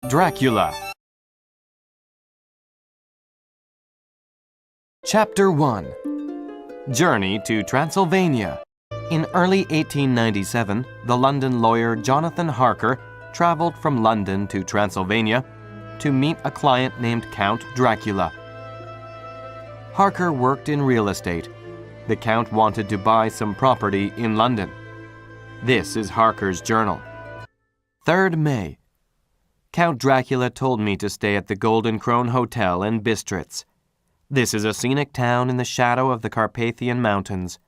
Dracula. Chapter 1. Journey to Transylvania. In early 1897, the London lawyer Jonathan Harker traveled from London to Transylvania to meet a client named Count Dracula. Harker worked in real estate. The Count wanted to buy some property in London. This is Harker's journal. 3rd May. Count Dracula told me to stay at the Golden Krone Hotel in Bistritz. This is a scenic town in the shadow of the Carpathian Mountains.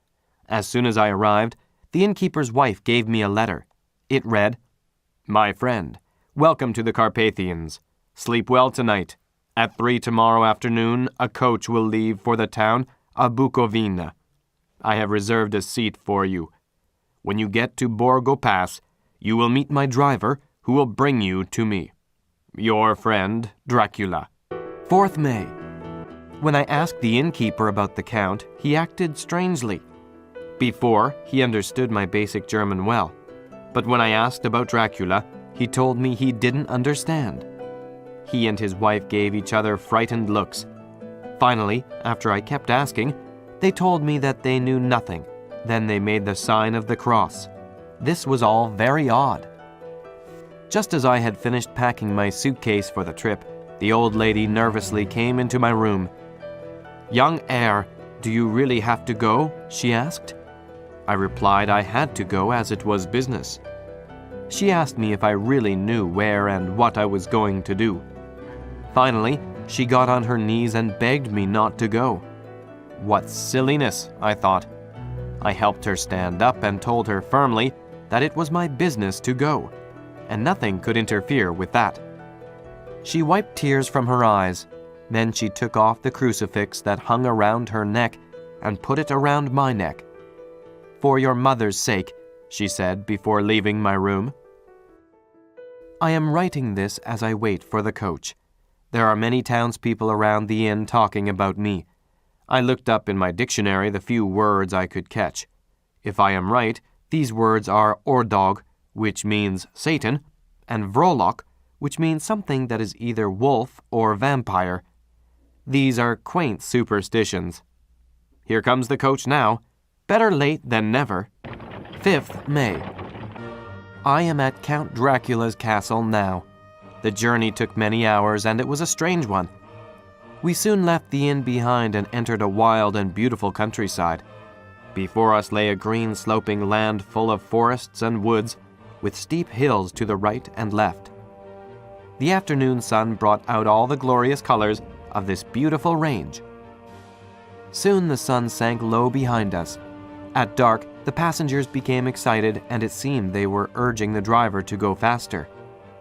As soon as I arrived, the innkeeper's wife gave me a letter. It read, "My friend, welcome to the Carpathians. Sleep well tonight. At 3 tomorrow afternoon, a coach will leave for the town of Bukovina. I have reserved a seat for you. When you get to Borgo Pass, you will meet my driver, who will bring you to me. Your friend, Dracula." 4th May. When I asked the innkeeper about the Count, he acted strangely. Before, he understood my basic German well, but when I asked about Dracula, he told me he didn't understand. He and his wife gave each other frightened looks. Finally, after I kept asking, they told me that they knew nothing. Then they made the sign of the cross. This was all very odd. Just as I had finished packing my suitcase for the trip, the old lady nervously came into my room. "Young heir, do you really have to go?" she asked. I replied I had to go as it was business. She asked me if I really knew where and what I was going to do. Finally, she got on her knees and begged me not to go. What silliness, I thought. I helped her stand up and told her firmly that it was my business to go, and nothing could interfere with that. She wiped tears from her eyes. Then she took off the crucifix that hung around her neck and put it around my neck. "For your mother's sake," she said before leaving my room. I am writing this as I wait for the coach. There are many townspeople around the inn talking about me. I looked up in my dictionary the few words I could catch. If I am right, these words are ordog, which means Satan, and vrolok, which means something that is either wolf or vampire. These are quaint superstitions. Here comes the coach now. Better late than never. 5th May. I am at Count Dracula's castle now. The journey took many hours, and it was a strange one. We soon left the inn behind and entered a wild and beautiful countryside. Before us lay a green sloping land full of forests and woods, with steep hills to the right and left. The afternoon sun brought out all the glorious colors of this beautiful range. Soon the sun sank low behind us. At dark, the passengers became excited, and it seemed they were urging the driver to go faster.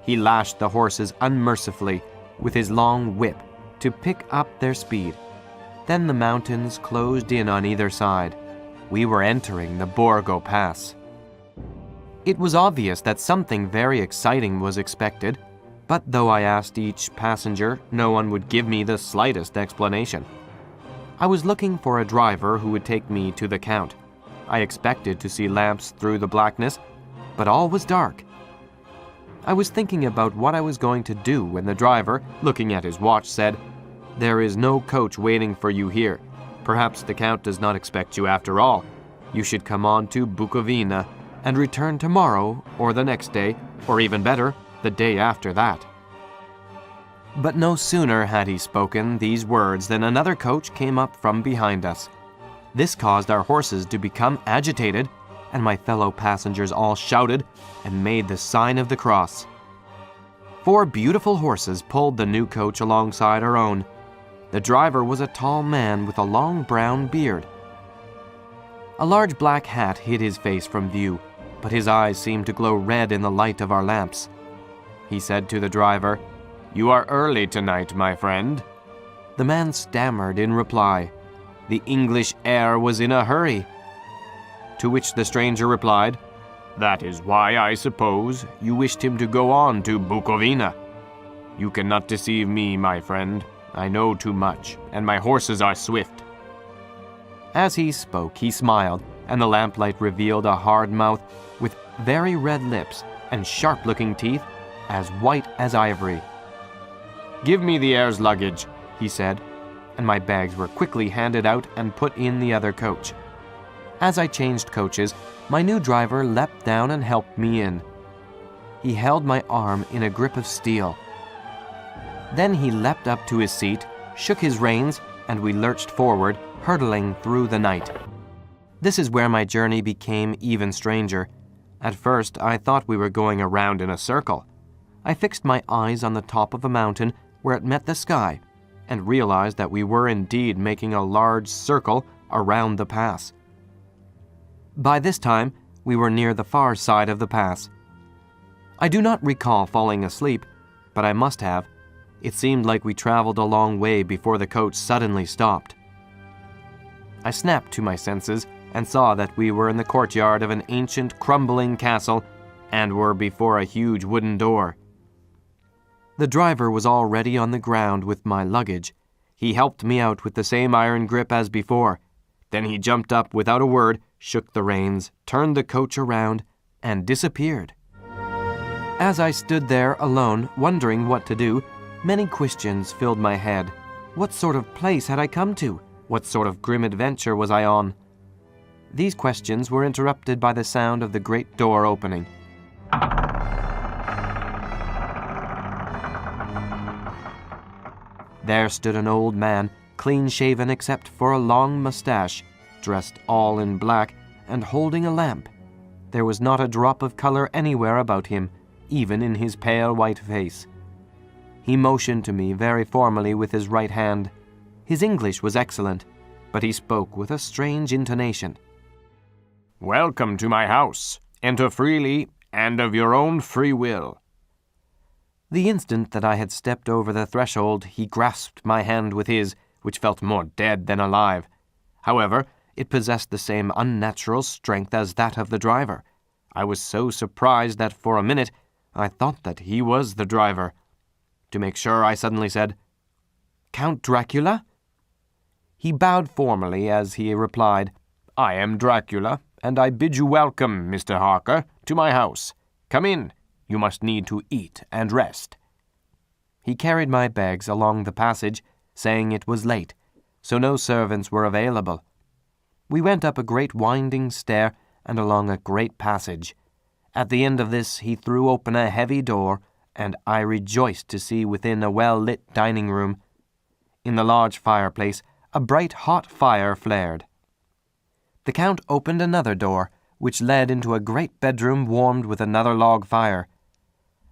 He lashed the horses unmercifully with his long whip to pick up their speed. Then the mountains closed in on either side. We were entering the Borgo Pass. It was obvious that something very exciting was expected, but though I asked each passenger, no one would give me the slightest explanation. I was looking for a driver who would take me to the Count. I expected to see lamps through the blackness, but all was dark. I was thinking about what I was going to do when the driver, looking at his watch, said, "There is no coach waiting for you here. Perhaps the Count does not expect you after all. You should come on to Bukovina and return tomorrow or the next day, or even better, the day after that." But no sooner had he spoken these words than another coach came up from behind us. This caused our horses to become agitated, and my fellow passengers all shouted and made the sign of the cross. 4 beautiful horses pulled the new coach alongside our own. The driver was a tall man with a long brown beard. A large black hat hid his face from view, but his eyes seemed to glow red in the light of our lamps. He said to the driver, "You are early tonight, my friend." The man stammered in reply. The English heir was in a hurry. To which the stranger replied, "That is why, I suppose, you wished him to go on to Bukovina. You cannot deceive me, my friend. I know too much, and my horses are swift." As he spoke, he smiled, and the lamplight revealed a hard mouth with very red lips and sharp-looking teeth as white as ivory. "Give me the heir's luggage," he said, and my bags were quickly handed out and put in the other coach. As I changed coaches, my new driver leapt down and helped me in. He held my arm in a grip of steel. Then he leapt up to his seat, shook his reins, and we lurched forward, hurtling through the night. This is where my journey became even stranger. At first, I thought we were going around in a circle. I fixed my eyes on the top of a mountain where it met the sky, and realized that we were indeed making a large circle around the pass. By this time, we were near the far side of the pass. I do not recall falling asleep, but I must have. It seemed like we traveled a long way before the coach suddenly stopped. I snapped to my senses and saw that we were in the courtyard of an ancient, crumbling castle and were before a huge wooden door. The driver was already on the ground with my luggage. He helped me out with the same iron grip as before. Then he jumped up without a word, shook the reins, turned the coach around, and disappeared. As I stood there alone, wondering what to do, many questions filled my head. What sort of place had I come to? What sort of grim adventure was I on? These questions were interrupted by the sound of the great door opening. There stood an old man, clean-shaven except for a long mustache, dressed all in black, and holding a lamp. There was not a drop of color anywhere about him, even in his pale white face. He motioned to me very formally with his right hand. His English was excellent, but he spoke with a strange intonation. "Welcome to my house. Enter freely and of your own free will." The instant that I had stepped over the threshold, he grasped my hand with his, which felt more dead than alive. However, it possessed the same unnatural strength as that of the driver. I was so surprised that for a minute I thought that he was the driver. To make sure, I suddenly said, "Count Dracula?" He bowed formally as he replied, "I am Dracula, and I bid you welcome, Mr. Harker, to my house. Come in. You must need to eat and rest." He carried my bags along the passage, saying it was late, so no servants were available. We went up a great winding stair and along a great passage. At the end of this he threw open a heavy door, and I rejoiced to see within a well-lit dining room. In the large fireplace, a bright hot fire flared. The Count opened another door, which led into a great bedroom warmed with another log fire.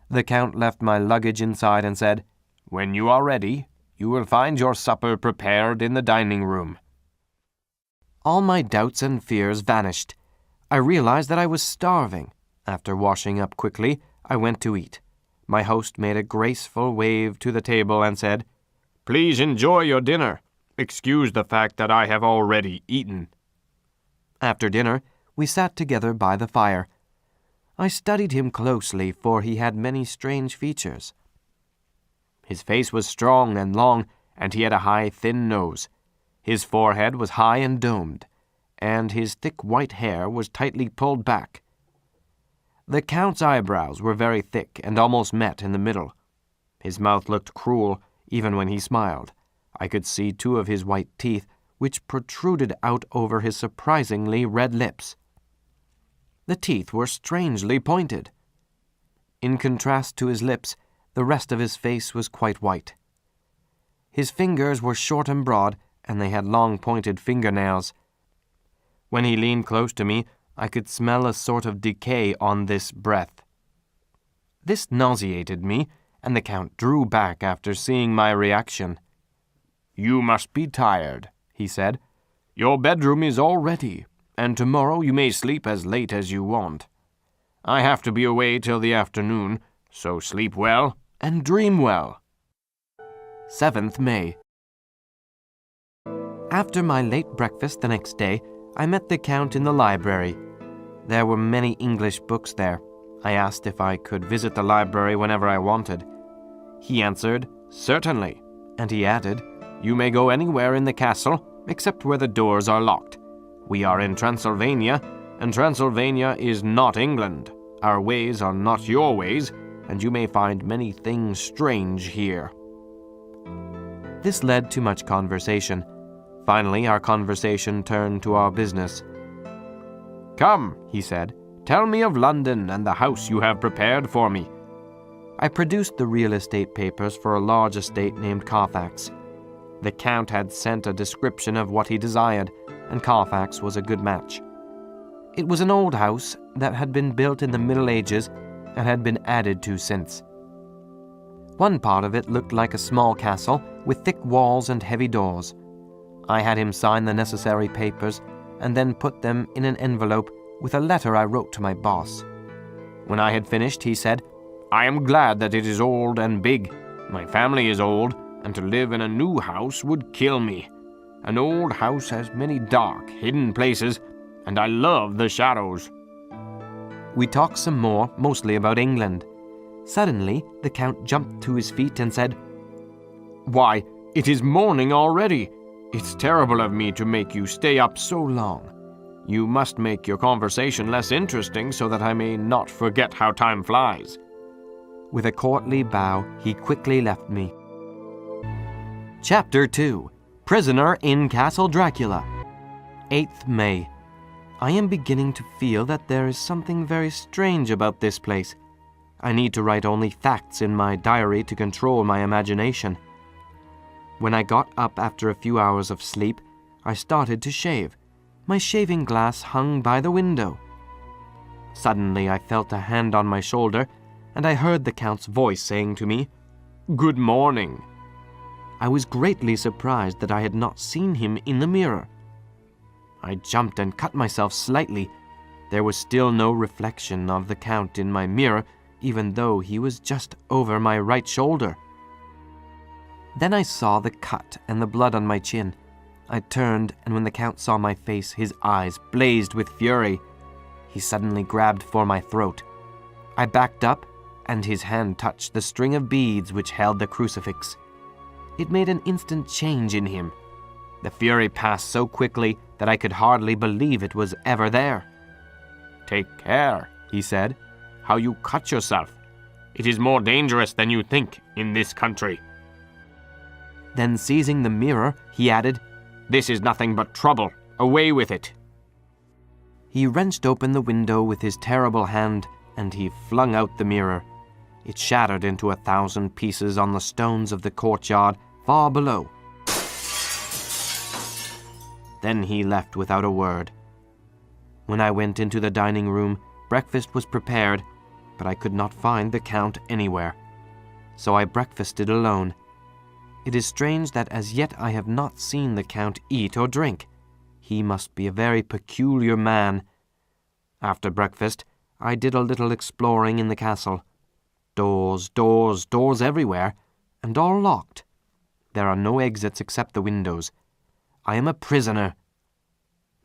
The Count left my luggage inside and said, "When you are ready, you will find your supper prepared in the dining room." All my doubts and fears vanished. I realized that I was starving. After washing up quickly, I went to eat. My host made a graceful wave to the table and said, "Please enjoy your dinner. Excuse the fact that I have already eaten." After dinner, we sat together by the fire. I studied him closely, for he had many strange features. His face was strong and long, and he had a high, thin nose. His forehead was high and domed, and his thick white hair was tightly pulled back. The Count's eyebrows were very thick and almost met in the middle. His mouth looked cruel, even when he smiled. I could see two of his white teeth, which protruded out over his surprisingly red lips. The teeth were strangely pointed. In contrast to his lips, the rest of his face was quite white. His fingers were short and broad, and they had long pointed fingernails. When he leaned close to me, I could smell a sort of decay on this breath. This nauseated me, and the Count drew back after seeing my reaction. "You must be tired," he said. "Your bedroom is all ready, and tomorrow you may sleep as late as you want. I have to be away till the afternoon, so sleep well and dream well." 7th May. After my late breakfast the next day, I met the Count in the library. There were many English books there. I asked if I could visit the library whenever I wanted. He answered, "Certainly," and he added, "You may go anywhere in the castle, except where the doors are locked. We are in Transylvania, and Transylvania is not England. Our ways are not your ways, and you may find many things strange here." This led to much conversation. Finally, our conversation turned to our business. "Come," he said, "tell me of London and the house you have prepared for me." I produced the real estate papers for a large estate named Carfax. The Count had sent a description of what he desired, and Carfax was a good match. It was an old house that had been built in the Middle Ages and had been added to since. One part of it looked like a small castle with thick walls and heavy doors. I had him sign the necessary papers and then put them in an envelope with a letter I wrote to my boss. When I had finished, he said, "I am glad that it is old and big. My family is old, and to live in a new house would kill me. An old house has many dark, hidden places, and I love the shadows." We talked some more, mostly about England. Suddenly, the Count jumped to his feet and said, "Why, it is morning already. It's terrible of me to make you stay up so long. You must make your conversation less interesting so that I may not forget how time flies." With a courtly bow, he quickly left me. Chapter 2. Prisoner in Castle Dracula. 8th May. I am beginning to feel that there is something very strange about this place. I need to write only facts in my diary to control my imagination. When I got up after a few hours of sleep, I started to shave. My shaving glass hung by the window. Suddenly I felt a hand on my shoulder, and I heard the Count's voice saying to me, "Good morning." I was greatly surprised that I had not seen him in the mirror. I jumped and cut myself slightly. There was still no reflection of the Count in my mirror, even though he was just over my right shoulder. Then I saw the cut and the blood on my chin. I turned, and when the Count saw my face, his eyes blazed with fury. He suddenly grabbed for my throat. I backed up, and his hand touched the string of beads which held the crucifix. It made an instant change in him. The fury passed so quickly that I could hardly believe it was ever there. "Take care," he said, "how you cut yourself. It is more dangerous than you think in this country." Then seizing the mirror, he added, "This is nothing but trouble. Away with it." He wrenched open the window with his terrible hand, and he flung out the mirror. It shattered into 1,000 pieces on the stones of the courtyard far below. Then he left without a word. When I went into the dining room, breakfast was prepared, but I could not find the Count anywhere. So I breakfasted alone. It is strange that as yet I have not seen the Count eat or drink. He must be a very peculiar man. After breakfast, I did a little exploring in the castle. Doors, doors, doors everywhere, and all locked. There are no exits except the windows. I am a prisoner.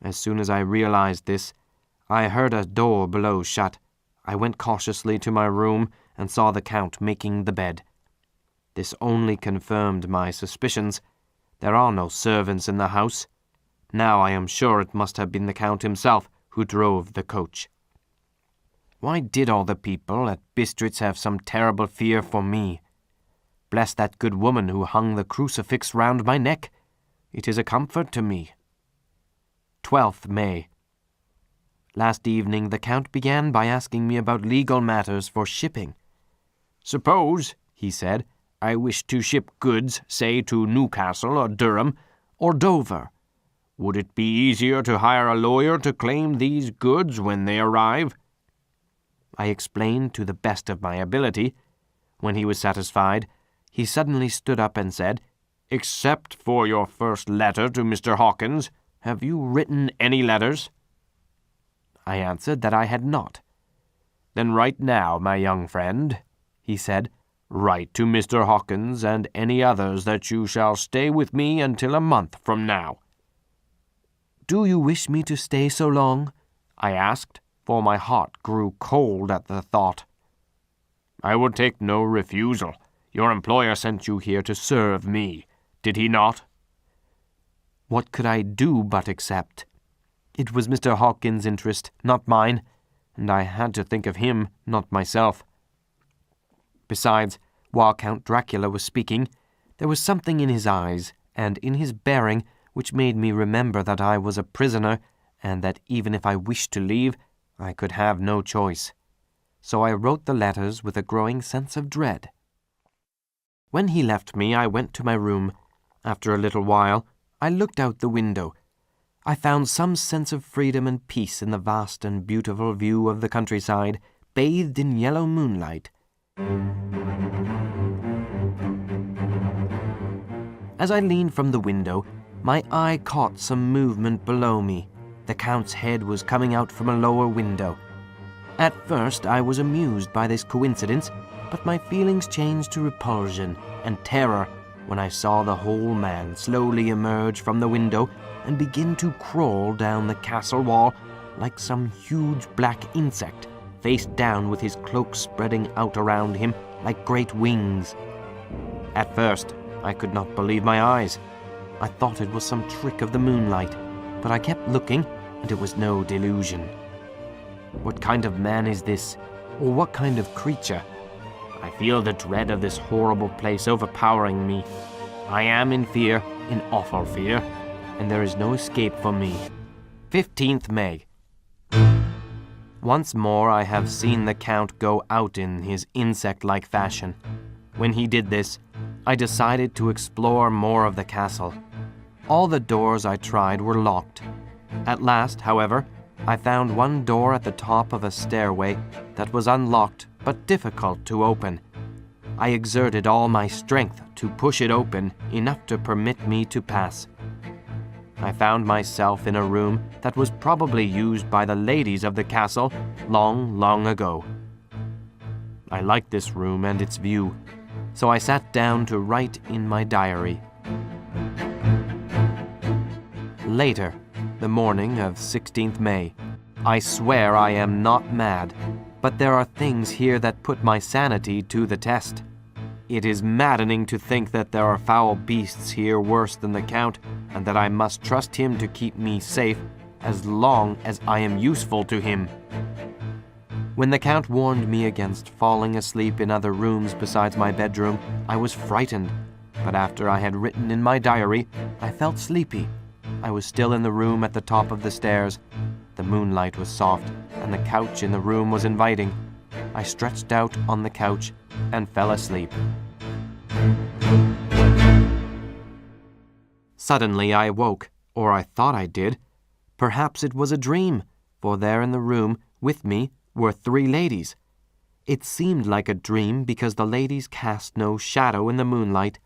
As soon as I realized this, I heard a door below shut. I went cautiously to my room and saw the Count making the bed. This only confirmed my suspicions. There are no servants in the house. Now I am sure it must have been the Count himself who drove the coach. Why did all the people at Bistritz have some terrible fear for me? Bless that good woman who hung the crucifix round my neck. It is a comfort to me. 12th May. Last evening the Count began by asking me about legal matters for shipping. "Suppose," he said, "I wish to ship goods, say, to Newcastle or Durham or Dover. Would it be easier to hire a lawyer to claim these goods when they arrive?" I explained to the best of my ability. When he was satisfied, he suddenly stood up and said, "Except for your first letter to Mr. Hawkins, have you written any letters?" I answered that I had not. "Then write now, my young friend," he said. "Write to Mr. Hawkins and any others that you shall stay with me until a month from now." "Do you wish me to stay so long?" I asked, for my heart grew cold at the thought. "I will take no refusal. Your employer sent you here to serve me, did he not?" What could I do but accept? It was Mr. Hawkins' interest, not mine, and I had to think of him, not myself. Besides, while Count Dracula was speaking, there was something in his eyes and in his bearing which made me remember that I was a prisoner and that even if I wished to leave, I could have no choice. So I wrote the letters with a growing sense of dread. When he left me, I went to my room. After a little while, I looked out the window. I found some sense of freedom and peace in the vast and beautiful view of the countryside, bathed in yellow moonlight. As I leaned from the window, my eye caught some movement below me. The Count's head was coming out from a lower window. At first, I was amused by this coincidence, but my feelings changed to repulsion and terror when I saw the whole man slowly emerge from the window and begin to crawl down the castle wall like some huge black insect, face down with his cloak spreading out around him like great wings. At first, I could not believe my eyes. I thought it was some trick of the moonlight, but I kept looking, and it was no delusion. What kind of man is this, or what kind of creature? I feel the dread of this horrible place overpowering me. I am in fear, in awful fear, and there is no escape for me. 15th May. Once more I have seen the Count go out in his insect-like fashion. When he did this, I decided to explore more of the castle. All the doors I tried were locked. At last, however, I found one door at the top of a stairway that was unlocked but difficult to open. I exerted all my strength to push it open enough to permit me to pass. I found myself in a room that was probably used by the ladies of the castle long, long ago. I liked this room and its view, so I sat down to write in my diary. Later, the morning of 16th May. I swear I am not mad, but there are things here that put my sanity to the test. It is maddening to think that there are foul beasts here worse than the Count, and that I must trust him to keep me safe as long as I am useful to him. When the Count warned me against falling asleep in other rooms besides my bedroom, I was frightened, but after I had written in my diary, I felt sleepy. I was still in the room at the top of the stairs. The moonlight was soft, and the couch in the room was inviting. I stretched out on the couch and fell asleep. Suddenly I woke, or I thought I did. Perhaps it was a dream, for there in the room with me were 3 ladies. It seemed like a dream because the ladies cast no shadow in the moonlight.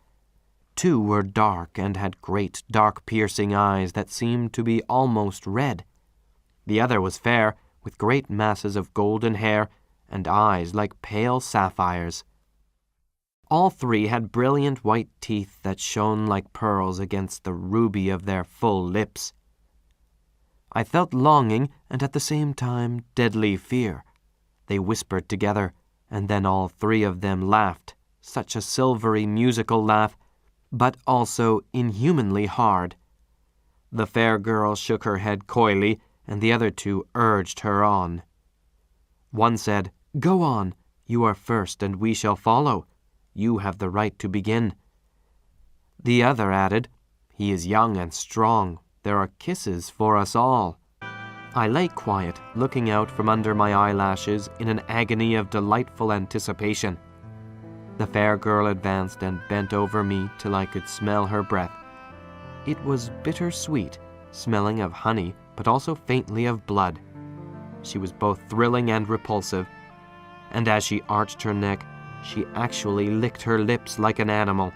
2 were dark and had great, dark, piercing eyes that seemed to be almost red. The other was fair, with great masses of golden hair and eyes like pale sapphires. All 3 had brilliant white teeth that shone like pearls against the ruby of their full lips. I felt longing and at the same time deadly fear. They whispered together, and then all 3 of them laughed, such a silvery musical laugh, but also inhumanly hard. The fair girl shook her head coyly, and the other 2 urged her on. One said, "Go on, you are first and we shall follow. You have the right to begin." The other added, "He is young and strong. There are kisses for us all." I lay quiet, looking out from under my eyelashes in an agony of delightful anticipation. The fair girl advanced and bent over me till I could smell her breath. It was bitter-sweet, smelling of honey, but also faintly of blood. She was both thrilling and repulsive, and as she arched her neck, she actually licked her lips like an animal.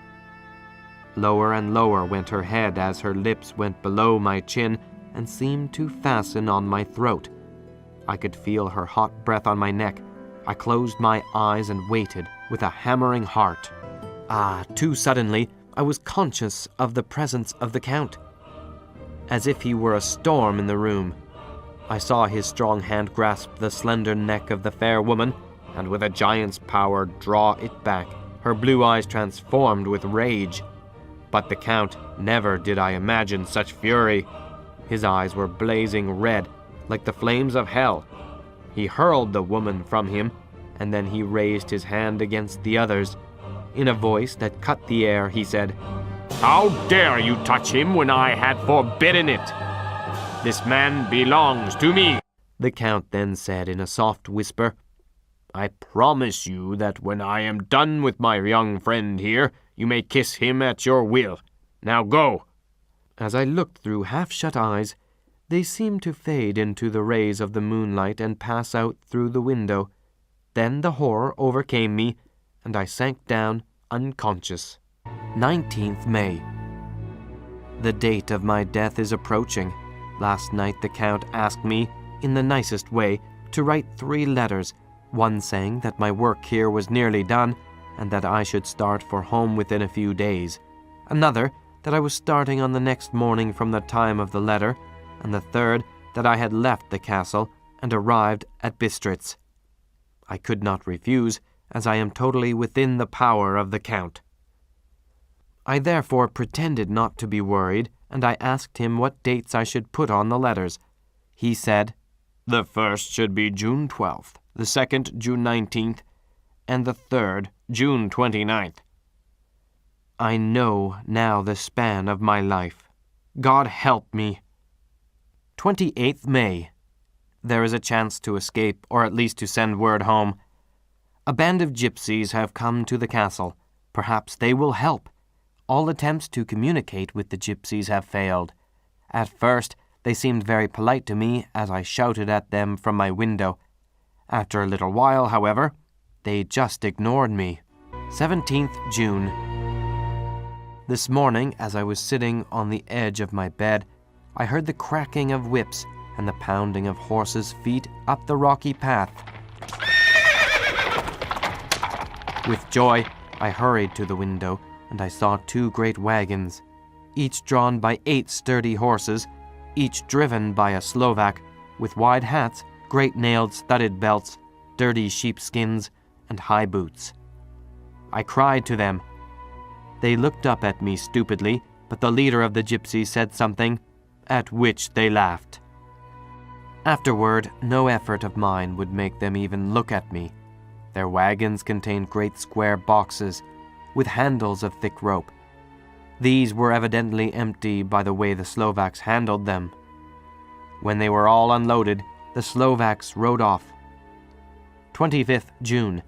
Lower and lower went her head as her lips went below my chin and seemed to fasten on my throat. I could feel her hot breath on my neck. I closed my eyes and waited with a hammering heart. Too suddenly, I was conscious of the presence of the Count, as if he were a storm in the room. I saw his strong hand grasp the slender neck of the fair woman, and with a giant's power draw it back, her blue eyes transformed with rage. But the Count, never did I imagine such fury. His eyes were blazing red, like the flames of hell. He hurled the woman from him, and then he raised his hand against the others. In a voice that cut the air, he said, "How dare you touch him when I had forbidden it? This man belongs to me." The Count then said in a soft whisper, "I promise you that when I am done with my young friend here, you may kiss him at your will. Now go." As I looked through half-shut eyes, they seemed to fade into the rays of the moonlight and pass out through the window. Then the horror overcame me, and I sank down unconscious. 19th May. The date of my death is approaching. Last night the Count asked me, in the nicest way, to write 3 letters, one saying that my work here was nearly done, and that I should start for home within a few days. Another, that I was starting on the next morning from the time of the letter, and the third, that I had left the castle and arrived at Bistritz. I could not refuse, as I am totally within the power of the Count. I therefore pretended not to be worried, and I asked him what dates I should put on the letters. He said, "The first should be June 12th, the second June 19th, and the third June 29th. I know now the span of my life. God help me. 28th May. There is a chance to escape, or at least to send word home. A band of gypsies have come to the castle. Perhaps they will help. All attempts to communicate with the gypsies have failed. At first, they seemed very polite to me as I shouted at them from my window. After a little while, however, they just ignored me. 17th June. This morning, as I was sitting on the edge of my bed, I heard the cracking of whips and the pounding of horses' feet up the rocky path. With joy, I hurried to the window, and I saw 2 great wagons, each drawn by 8 sturdy horses, each driven by a Slovak, with wide hats, great nailed studded belts, dirty sheepskins, and high boots. I cried to them. They looked up at me stupidly, but the leader of the gypsies said something, at which they laughed. Afterward, no effort of mine would make them even look at me. Their wagons contained great square boxes, with handles of thick rope. These were evidently empty by the way the Slovaks handled them. When they were all unloaded, the Slovaks rode off. 25th June.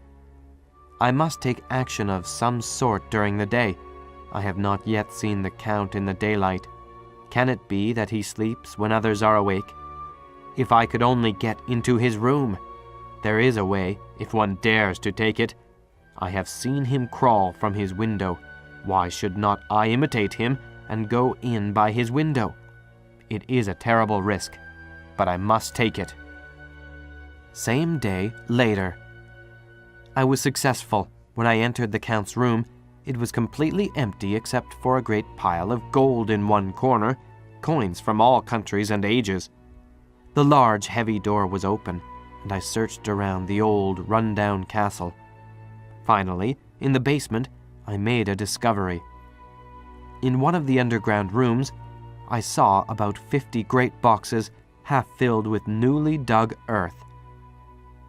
I must take action of some sort during the day. I have not yet seen the Count in the daylight. Can it be that he sleeps when others are awake? If I could only get into his room! There is a way, if one dares to take it. I have seen him crawl from his window. Why should not I imitate him and go in by his window? It is a terrible risk, but I must take it. Same day, later. I was successful. When I entered the Count's room, it was completely empty except for a great pile of gold in one corner, coins from all countries and ages. The large, heavy door was open, and I searched around the old, run-down castle. Finally, in the basement, I made a discovery. In one of the underground rooms, I saw about 50 great boxes half filled with newly dug earth.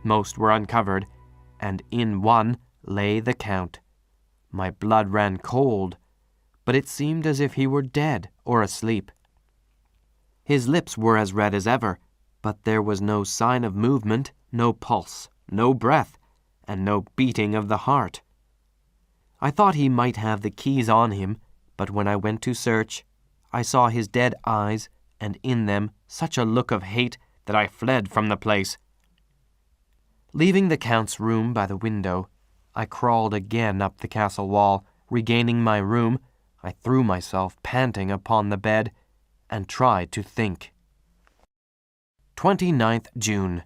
Most were uncovered, and in one lay the Count. My blood ran cold, but it seemed as if he were dead or asleep. His lips were as red as ever, but there was no sign of movement, no pulse, no breath, and no beating of the heart. I thought he might have the keys on him, but when I went to search, I saw his dead eyes, and in them such a look of hate that I fled from the place. Leaving the Count's room by the window, I crawled again up the castle wall. Regaining my room, I threw myself panting upon the bed and tried to think. 29th June.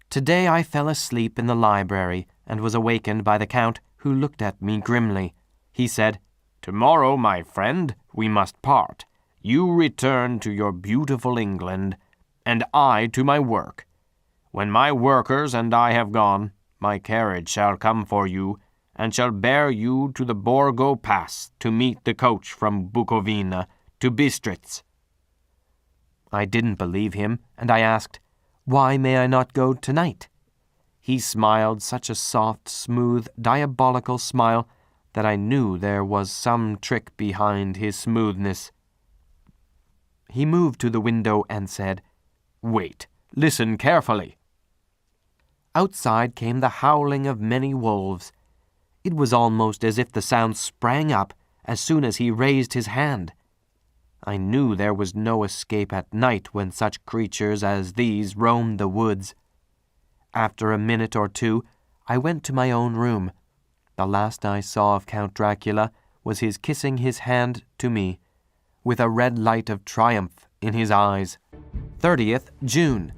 Today I fell asleep in the library and was awakened by the Count, who looked at me grimly. He said, "Tomorrow, my friend, we must part. You return to your beautiful England, and I to my work. When my workers and I have gone, my carriage shall come for you, and shall bear you to the Borgo Pass to meet the coach from Bukovina to Bistritz." I didn't believe him, and I asked, "Why may I not go tonight?" He smiled such a soft, smooth, diabolical smile that I knew there was some trick behind his smoothness. He moved to the window and said, "Wait, listen carefully." Outside came the howling of many wolves. It was almost as if the sound sprang up as soon as he raised his hand. I knew there was no escape at night when such creatures as these roamed the woods. After a minute or two, I went to my own room. The last I saw of Count Dracula was his kissing his hand to me, with a red light of triumph in his eyes. 30th June.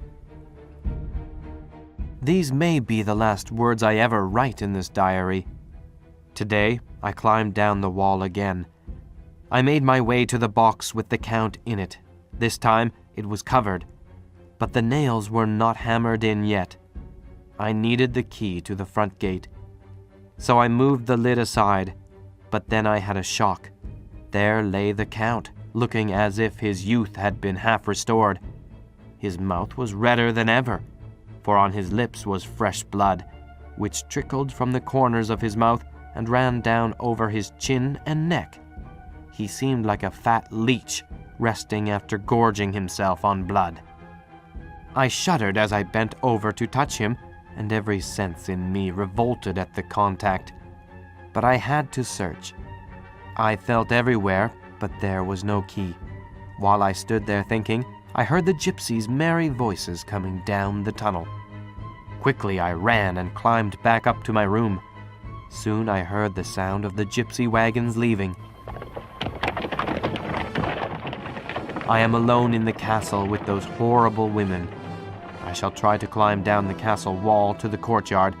These may be the last words I ever write in this diary. Today, I climbed down the wall again. I made my way to the box with the Count in it. This time, it was covered, but the nails were not hammered in yet. I needed the key to the front gate. So I moved the lid aside, but then I had a shock. There lay the Count, looking as if his youth had been half restored. His mouth was redder than ever, for on his lips was fresh blood, which trickled from the corners of his mouth and ran down over his chin and neck. He seemed like a fat leech, resting after gorging himself on blood. I shuddered as I bent over to touch him, and every sense in me revolted at the contact. But I had to search. I felt everywhere, but there was no key. While I stood there thinking, I heard the gypsies' merry voices coming down the tunnel. Quickly I ran and climbed back up to my room. Soon I heard the sound of the gypsy wagons leaving. I am alone in the castle with those horrible women. I shall try to climb down the castle wall to the courtyard.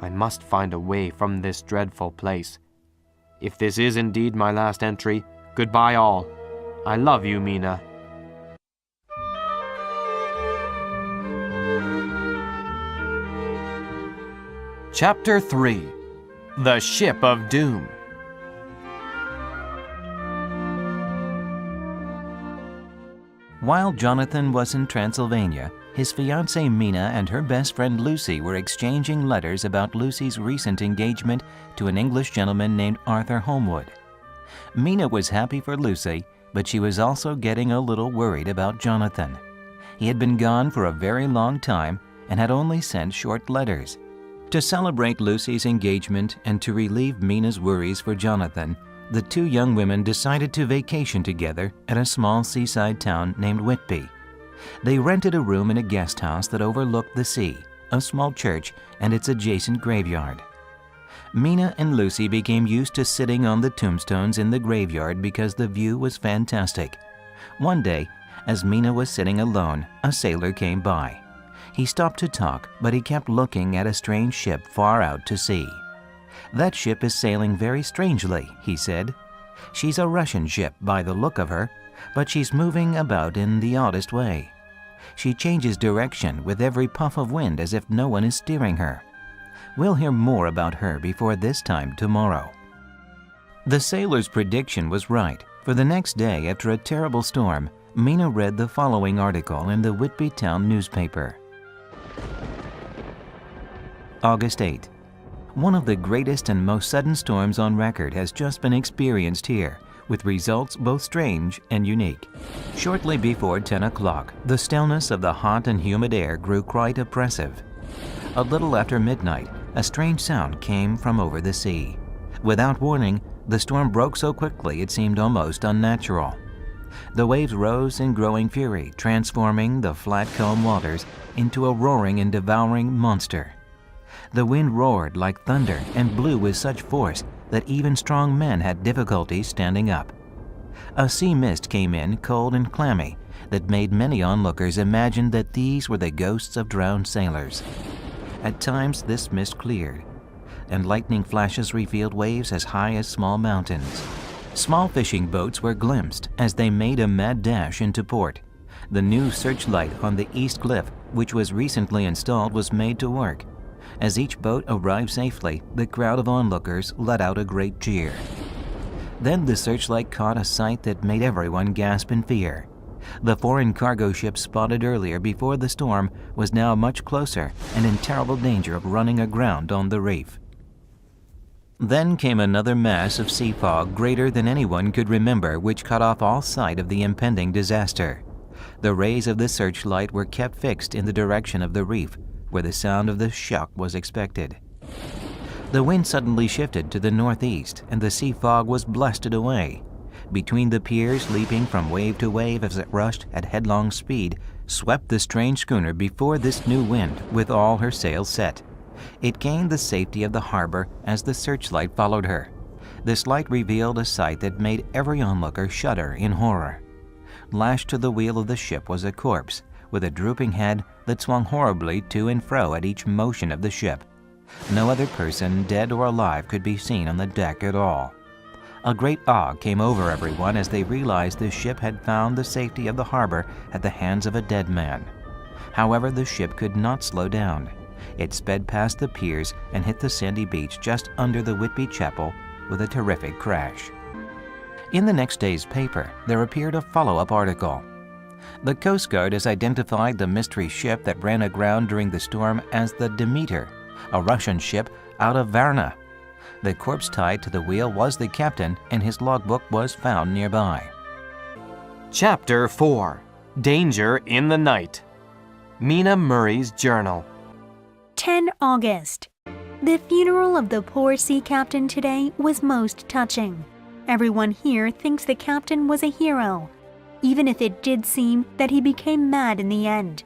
I must find a way from this dreadful place. If this is indeed my last entry, goodbye all. I love you, Mina. Chapter 3. The Ship of Doom. While Jonathan was in Transylvania, his fiancée Mina and her best friend Lucy were exchanging letters about Lucy's recent engagement to an English gentleman named Arthur Holmwood. Mina was happy for Lucy, but she was also getting a little worried about Jonathan. He had been gone for a very long time and had only sent short letters. To celebrate Lucy's engagement and to relieve Mina's worries for Jonathan, the two young women decided to vacation together at a small seaside town named Whitby. They rented a room in a guest house that overlooked the sea, a small church, and its adjacent graveyard. Mina and Lucy became used to sitting on the tombstones in the graveyard because the view was fantastic. One day, as Mina was sitting alone, a sailor came by. He stopped to talk, but he kept looking at a strange ship far out to sea. "That ship is sailing very strangely," he said. "She's a Russian ship by the look of her, but she's moving about in the oddest way. She changes direction with every puff of wind as if no one is steering her. We'll hear more about her before this time tomorrow." The sailor's prediction was right, for the next day after a terrible storm, Mina read the following article in the Whitby Town newspaper. August 8. One of the greatest and most sudden storms on record has just been experienced here, with results both strange and unique. Shortly before 10 o'clock, the stillness of the hot and humid air grew quite oppressive. A little after midnight, a strange sound came from over the sea. Without warning, the storm broke so quickly it seemed almost unnatural. The waves rose in growing fury, transforming the flat calm waters into a roaring and devouring monster. The wind roared like thunder and blew with such force that even strong men had difficulty standing up. A sea mist came in, cold and clammy, that made many onlookers imagine that these were the ghosts of drowned sailors. At times this mist cleared, and lightning flashes revealed waves as high as small mountains. Small fishing boats were glimpsed as they made a mad dash into port. The new searchlight on the east cliff, which was recently installed, was made to work. As each boat arrived safely, the crowd of onlookers let out a great cheer. Then the searchlight caught a sight that made everyone gasp in fear. The foreign cargo ship spotted earlier before the storm was now much closer and in terrible danger of running aground on the reef. Then came another mass of sea fog greater than anyone could remember, which cut off all sight of the impending disaster. The rays of the searchlight were kept fixed in the direction of the reef, where the sound of the shock was expected. The wind suddenly shifted to the northeast, and the sea fog was blasted away. Between the piers, leaping from wave to wave as it rushed at headlong speed, swept the strange schooner before this new wind with all her sails set. It gained the safety of the harbor as the searchlight followed her. This light revealed a sight that made every onlooker shudder in horror. Lashed to the wheel of the ship was a corpse, with a drooping head that swung horribly to and fro at each motion of the ship. No other person, dead or alive, could be seen on the deck at all. A great awe came over everyone as they realized the ship had found the safety of the harbor at the hands of a dead man. However, the ship could not slow down. It sped past the piers and hit the sandy beach just under the Whitby Chapel with a terrific crash. In the next day's paper, there appeared a follow-up article. The Coast Guard has identified the mystery ship that ran aground during the storm as the Demeter, a Russian ship out of Varna. The corpse tied to the wheel was the captain, and his logbook was found nearby. Chapter 4. Danger in the Night. Mina Murray's Journal. 10 August. The funeral of the poor sea captain today was most touching. Everyone here thinks the captain was a hero, even if it did seem that he became mad in the end.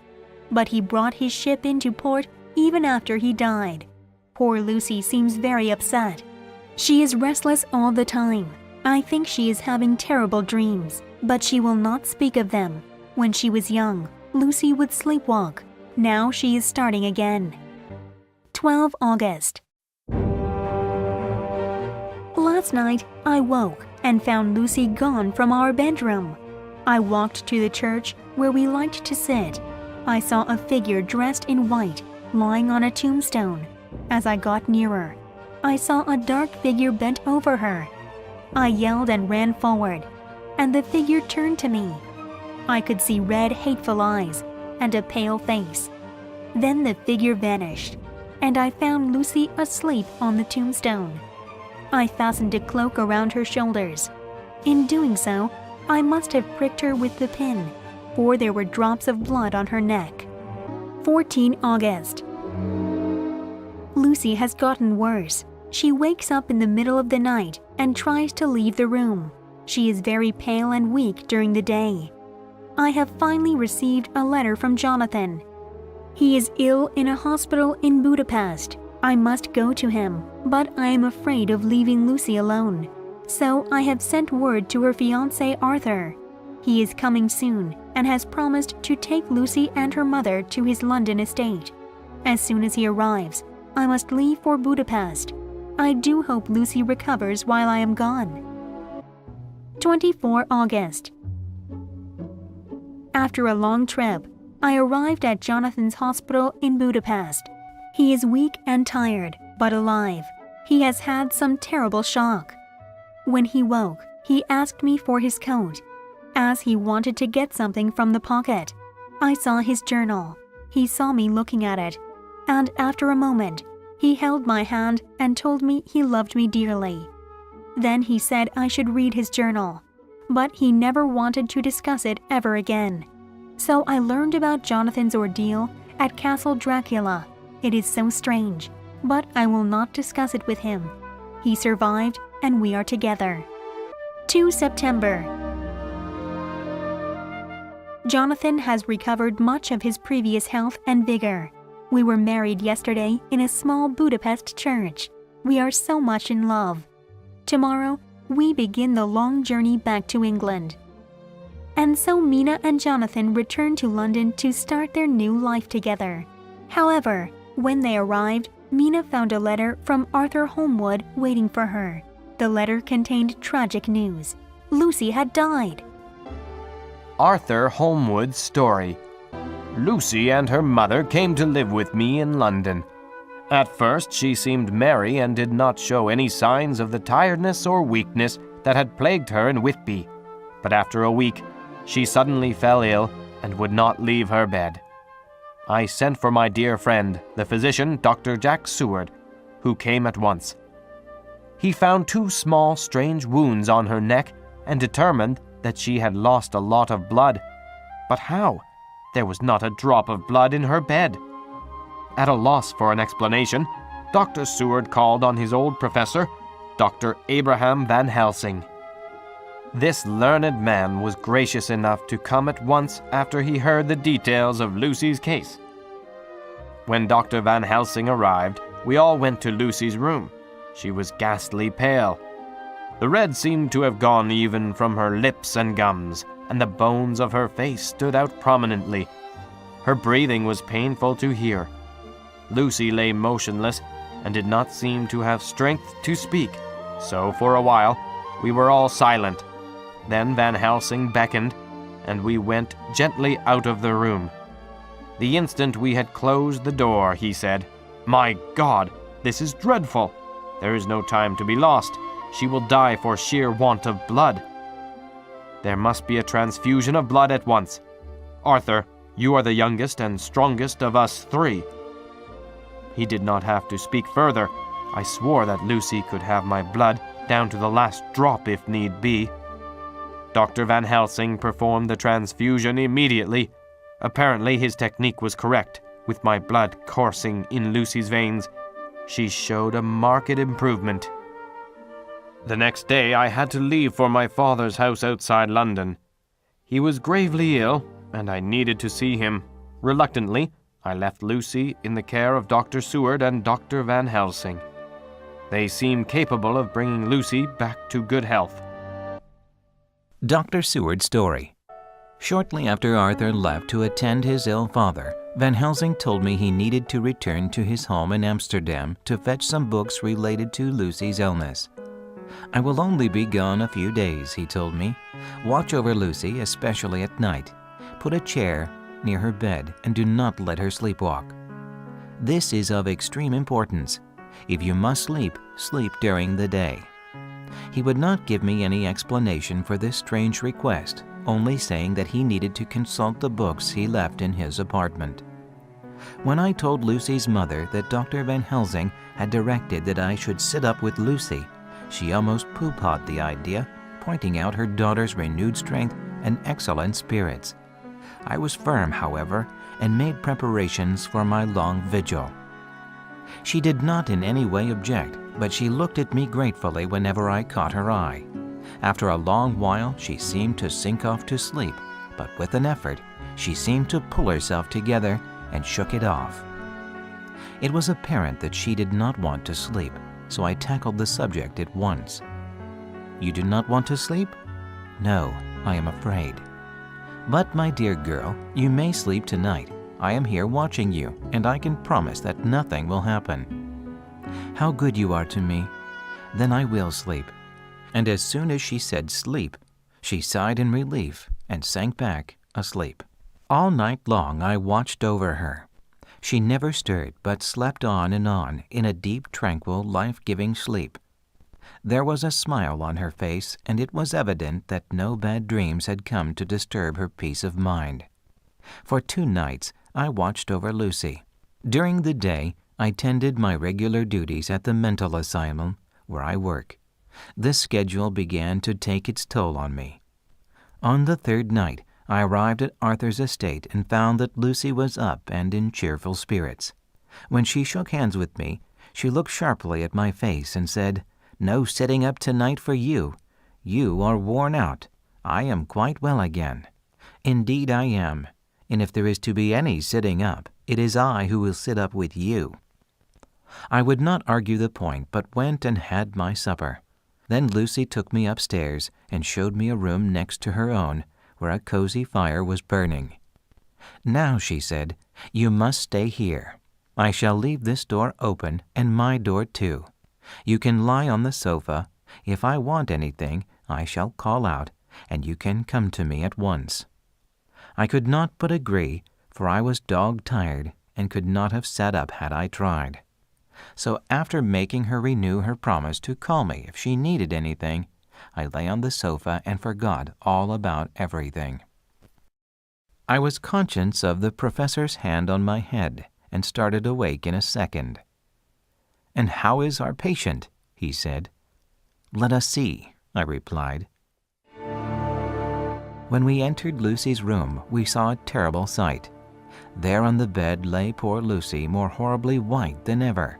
But he brought his ship into port even after he died. Poor Lucy seems very upset. She is restless all the time. I think she is having terrible dreams, but she will not speak of them. When she was young, Lucy would sleepwalk. Now she is starting again. 12 August. Last night, I woke and found Lucy gone from our bedroom. I walked to the church where we liked to sit. I saw a figure dressed in white lying on a tombstone. As I got nearer, I saw a dark figure bent over her. I yelled and ran forward, and the figure turned to me. I could see red, hateful eyes and a pale face. Then the figure vanished, and I found Lucy asleep on the tombstone. I fastened a cloak around her shoulders. In doing so, I must have pricked her with the pin, for there were drops of blood on her neck. 14 August. Lucy has gotten worse. She wakes up in the middle of the night and tries to leave the room. She is very pale and weak during the day. I have finally received a letter from Jonathan. He is ill in a hospital in Budapest. I must go to him, but I am afraid of leaving Lucy alone. So I have sent word to her fiancé Arthur. He is coming soon and has promised to take Lucy and her mother to his London estate. As soon as he arrives, I must leave for Budapest. I do hope Lucy recovers while I am gone. 24 August. After a long trip, I arrived at Jonathan's hospital in Budapest. He is weak and tired, but alive. He has had some terrible shock. When he woke, he asked me for his coat, as he wanted to get something from the pocket. I saw his journal. He saw me looking at it, and after a moment, he held my hand and told me he loved me dearly. Then he said I should read his journal, but he never wanted to discuss it ever again. So I learned about Jonathan's ordeal at Castle Dracula. It is so strange, but I will not discuss it with him. He survived, and we are together. 2 September. Jonathan has recovered much of his previous health and vigor. We were married yesterday in a small Budapest church. We are so much in love. Tomorrow, we begin the long journey back to England. And so Mina and Jonathan returned to London to start their new life together. However, when they arrived, Mina found a letter from Arthur Holmwood waiting for her. The letter contained tragic news. Lucy had died. Arthur Holmwood's story. Lucy and her mother came to live with me in London. At first she seemed merry and did not show any signs of the tiredness or weakness that had plagued her in Whitby. But after a week, She suddenly fell ill and would not leave her bed. I sent for my dear friend, the physician, Dr. Jack Seward, who came at once. He found 2 small, strange wounds on her neck and determined that she had lost a lot of blood. But how? There was not a drop of blood in her bed. At a loss for an explanation, Dr. Seward called on his old professor, Dr. Abraham Van Helsing. This learned man was gracious enough to come at once after he heard the details of Lucy's case. When Dr. Van Helsing arrived, we all went to Lucy's room. She was ghastly pale. The red seemed to have gone even from her lips and gums, and the bones of her face stood out prominently. Her breathing was painful to hear. Lucy lay motionless and did not seem to have strength to speak, so for a while we were all silent. Then Van Helsing beckoned, and we went gently out of the room. The instant we had closed the door, he said, "My God, this is dreadful. There is no time to be lost. She will die for sheer want of blood. There must be a transfusion of blood at once. Arthur, you are the youngest and strongest of us 3. He did not have to speak further. I swore that Lucy could have my blood down to the last drop if need be. Dr. Van Helsing performed the transfusion immediately. Apparently his technique was correct. With my blood coursing in Lucy's veins, she showed a marked improvement. The next day I had to leave for my father's house outside London. He was gravely ill, and I needed to see him. Reluctantly, I left Lucy in the care of Dr. Seward and Dr. Van Helsing. They seemed capable of bringing Lucy back to good health. Dr. Seward's story. Shortly after Arthur left to attend his ill father, Van Helsing told me he needed to return to his home in Amsterdam to fetch some books related to Lucy's illness. "I will only be gone a few days," he told me. "Watch over Lucy, especially at night. Put a chair near her bed and do not let her sleepwalk. This is of extreme importance. If you must sleep, sleep during the day." He would not give me any explanation for this strange request, only saying that he needed to consult the books he left in his apartment. When I told Lucy's mother that Dr. Van Helsing had directed that I should sit up with Lucy, she almost pooh-pawed the idea, pointing out her daughter's renewed strength and excellent spirits. I was firm, however, and made preparations for my long vigil. She did not in any way object, but she looked at me gratefully whenever I caught her eye. After a long while, she seemed to sink off to sleep, but with an effort, she seemed to pull herself together and shook it off. It was apparent that she did not want to sleep, so I tackled the subject at once. "You do not want to sleep?" "No, I am afraid." "But, my dear girl, you may sleep tonight. I am here watching you, and I can promise that nothing will happen." "How good you are to me. Then I will sleep." And as soon as she said sleep, she sighed in relief and sank back asleep. All night long I watched over her. She never stirred, but slept on in a deep, tranquil, life-giving sleep. There was a smile on her face, and it was evident that no bad dreams had come to disturb her peace of mind. For 2 nights I watched over Lucy. During the day, I tended my regular duties at the mental asylum where I work. This schedule began to take its toll on me. On the 3rd night, I arrived at Arthur's estate and found that Lucy was up and in cheerful spirits. When she shook hands with me, she looked sharply at my face and said, "No sitting up tonight for you. You are worn out. I am quite well again." "Indeed I am, and if there is to be any sitting up, it is I who will sit up with you." I would not argue the point, but went and had my supper. Then Lucy took me upstairs and showed me a room next to her own, where a cozy fire was burning. "Now," she said, "you must stay here. I shall leave this door open and my door too. You can lie on the sofa. If I want anything, I shall call out, and you can come to me at once." I could not but agree, for I was dog-tired and could not have sat up had I tried. So after making her renew her promise to call me if she needed anything, I lay on the sofa and forgot all about everything. I was conscious of the professor's hand on my head and started awake in a second. "And how is our patient?" he said. "Let us see," I replied. When we entered Lucy's room, we saw a terrible sight. There on the bed lay poor Lucy, more horribly white than ever.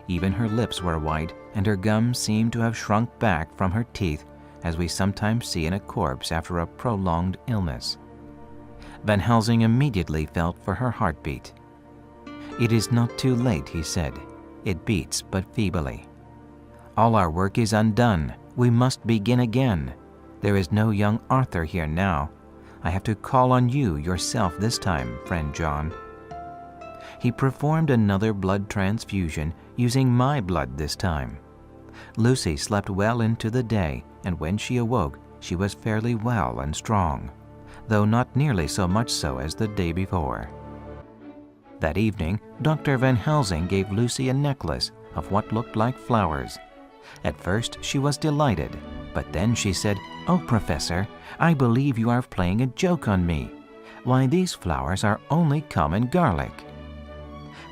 Even her lips were white, and her gums seemed to have shrunk back from her teeth, as we sometimes see in a corpse after a prolonged illness. Van Helsing immediately felt for her heartbeat. "It is not too late," he said. "It beats but feebly. All our work is undone. We must begin again. There is no young Arthur here now. I have to call on you yourself this time, friend John." He performed another blood transfusion using my blood this time. Lucy slept well into the day, and when she awoke, she was fairly well and strong, though not nearly so much so as the day before. That evening, Dr. Van Helsing gave Lucy a necklace of what looked like flowers. At first, she was delighted, but then she said, "Oh, Professor, I believe you are playing a joke on me. Why, these flowers are only common garlic."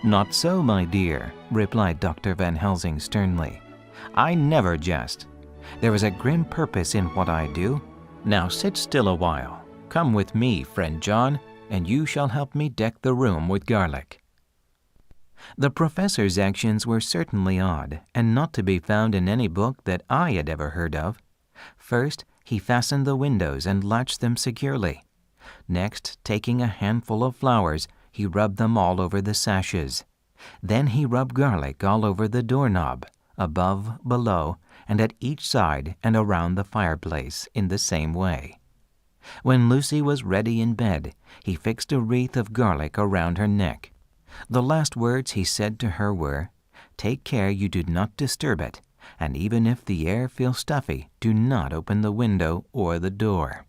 "Not so, my dear," replied Dr. Van Helsing sternly. "I never jest. There is a grim purpose in what I do. Now sit still a while. Come with me, friend John, and you shall help me deck the room with garlic." The professor's actions were certainly odd, and not to be found in any book that I had ever heard of. First, he fastened the windows and latched them securely. Next, taking a handful of flowers, he rubbed them all over the sashes. Then he rubbed garlic all over the doorknob, above, below, and at each side and around the fireplace in the same way. When Lucy was ready in bed, he fixed a wreath of garlic around her neck. The last words he said to her were, "Take care you do not disturb it, and even if the air feels stuffy, do not open the window or the door."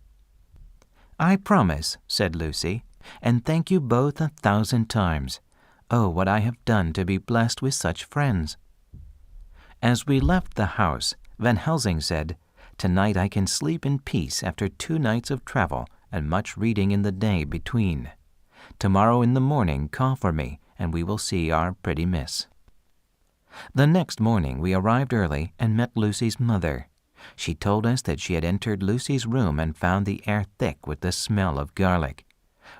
"I promise," said Lucy, "and thank you both 1,000 times. Oh, what I have done to be blessed with such friends." As we left the house, Van Helsing said, "Tonight I can sleep in peace after 2 nights of travel and much reading in the day between. Tomorrow in the morning call for me, and we will see our pretty miss." The next morning we arrived early and met Lucy's mother. She told us that she had entered Lucy's room and found the air thick with the smell of garlic.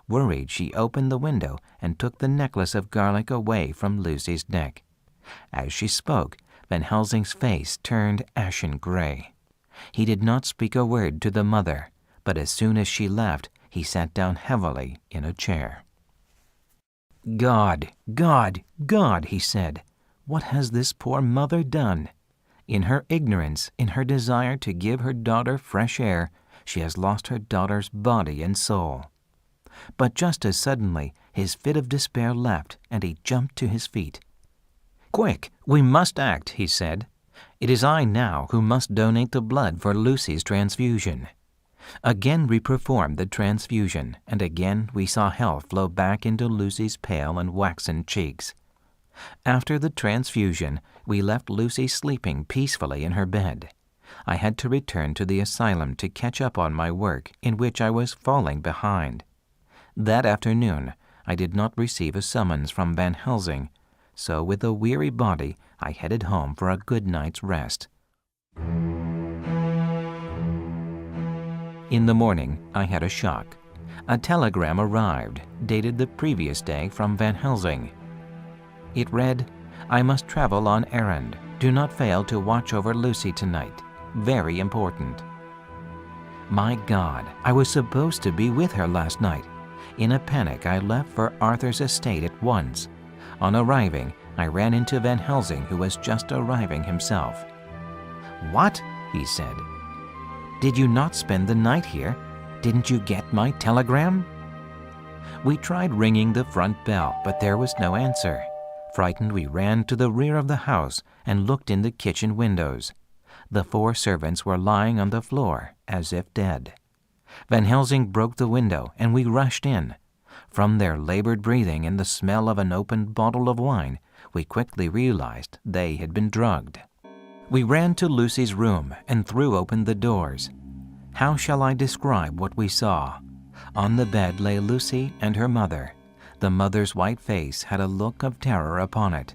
Worried, she opened the window and took the necklace of garlic away from Lucy's neck. As she spoke, Van Helsing's face turned ashen gray. He did not speak a word to the mother, but as soon as she left, he sat down heavily in a chair. "God, God, God," he said, "what has this poor mother done? In her ignorance, in her desire to give her daughter fresh air, she has lost her daughter's body and soul." But just as suddenly, his fit of despair left, and he jumped to his feet. "Quick, we must act," he said. "It is I now who must donate the blood for Lucy's transfusion." Again we performed the transfusion, and again we saw health flow back into Lucy's pale and waxen cheeks. After the transfusion, we left Lucy sleeping peacefully in her bed. I had to return to the asylum to catch up on my work, in which I was falling behind. That afternoon, I did not receive a summons from Van Helsing, so with a weary body, I headed home for a good night's rest. In the morning, I had a shock. A telegram arrived, dated the previous day from Van Helsing. It read, "I must travel on errand. Do not fail to watch over Lucy tonight. Very important." My God, I was supposed to be with her last night. In a panic, I left for Arthur's estate at once. On arriving, I ran into Van Helsing, who was just arriving himself. "What?" he said. "Did you not spend the night here? Didn't you get my telegram?" We tried ringing the front bell, but there was no answer. Frightened, we ran to the rear of the house and looked in the kitchen windows. The 4 servants were lying on the floor, as if dead. Van Helsing broke the window, and we rushed in. From their labored breathing and the smell of an opened bottle of wine, we quickly realized they had been drugged. We ran to Lucy's room and threw open the doors. How shall I describe what we saw? On the bed lay Lucy and her mother. The mother's white face had a look of terror upon it.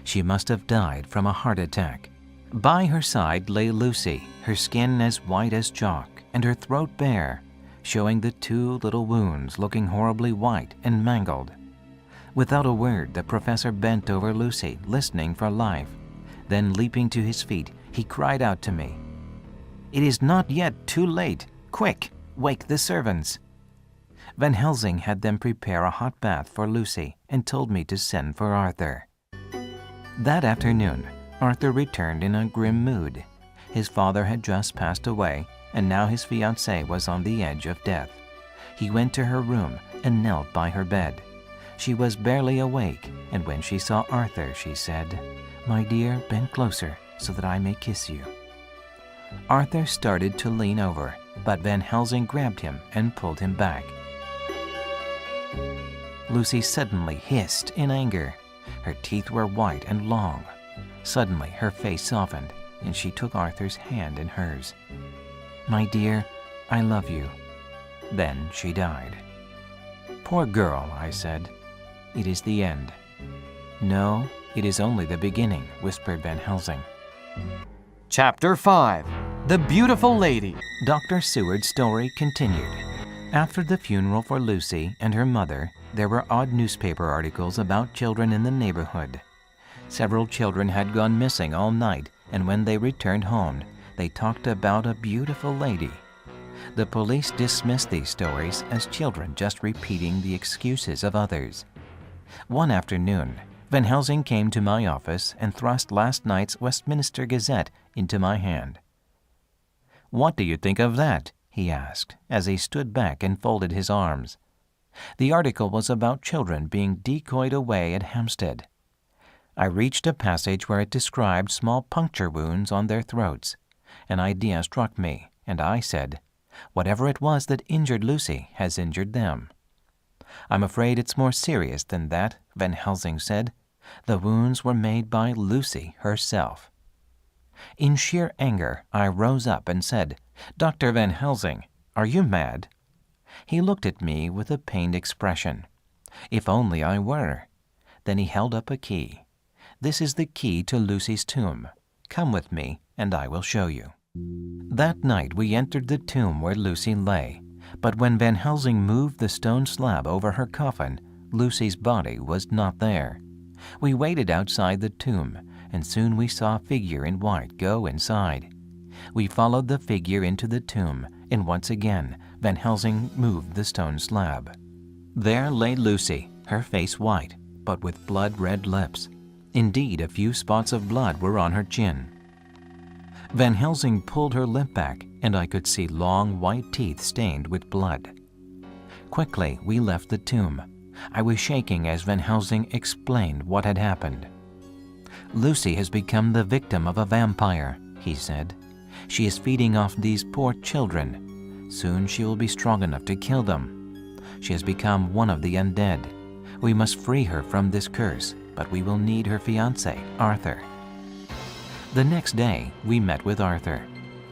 She must have died from a heart attack. By her side lay Lucy, her skin as white as chalk and her throat bare, showing the two little wounds looking horribly white and mangled. Without a word, the professor bent over Lucy, listening for life. Then, leaping to his feet, he cried out to me, "It is not yet too late. Quick, wake the servants." Van Helsing had them prepare a hot bath for Lucy and told me to send for Arthur. That afternoon, Arthur returned in a grim mood. His father had just passed away, and now his fiancée was on the edge of death. He went to her room and knelt by her bed. She was barely awake, and when she saw Arthur, she said, "My dear, bend closer so that I may kiss you." Arthur started to lean over, but Van Helsing grabbed him and pulled him back. Lucy suddenly hissed in anger. Her teeth were white and long. Suddenly, her face softened, and she took Arthur's hand in hers. "My dear, I love you." Then she died. "Poor girl," I said. "It is the end." "No, it is only the beginning," whispered Van Helsing. Chapter 5. The Beautiful Lady. Dr. Seward's story continued. After the funeral for Lucy and her mother, there were odd newspaper articles about children in the neighborhood. Several children had gone missing all night, and when they returned home, they talked about a beautiful lady. The police dismissed these stories as children just repeating the excuses of others. One afternoon, Van Helsing came to my office and thrust last night's Westminster Gazette into my hand. "What do you think of that?" he asked, as he stood back and folded his arms. The article was about children being decoyed away at Hampstead. I reached a passage where it described small puncture wounds on their throats. An idea struck me, and I said, "Whatever it was that injured Lucy has injured them." "I'm afraid it's more serious than that," Van Helsing said. "The wounds were made by Lucy herself." In sheer anger, I rose up and said, "Dr. Van Helsing, are you mad?" He looked at me with a pained expression. If only I were. Then he held up a key. "This is the key to Lucy's tomb. Come with me, and I will show you." That night we entered the tomb where Lucy lay, but when Van Helsing moved the stone slab over her coffin, Lucy's body was not there. We waited outside the tomb, and soon we saw a figure in white go inside. We followed the figure into the tomb, and once again Van Helsing moved the stone slab. There lay Lucy, her face white, but with blood-red lips. Indeed, a few spots of blood were on her chin. Van Helsing pulled her lip back, and I could see long white teeth stained with blood. Quickly, we left the tomb. I was shaking as Van Helsing explained what had happened. "Lucy has become the victim of a vampire," he said. "She is feeding off these poor children. Soon she will be strong enough to kill them. She has become one of the undead. We must free her from this curse, but we will need her fiancé, Arthur." The next day, we met with Arthur.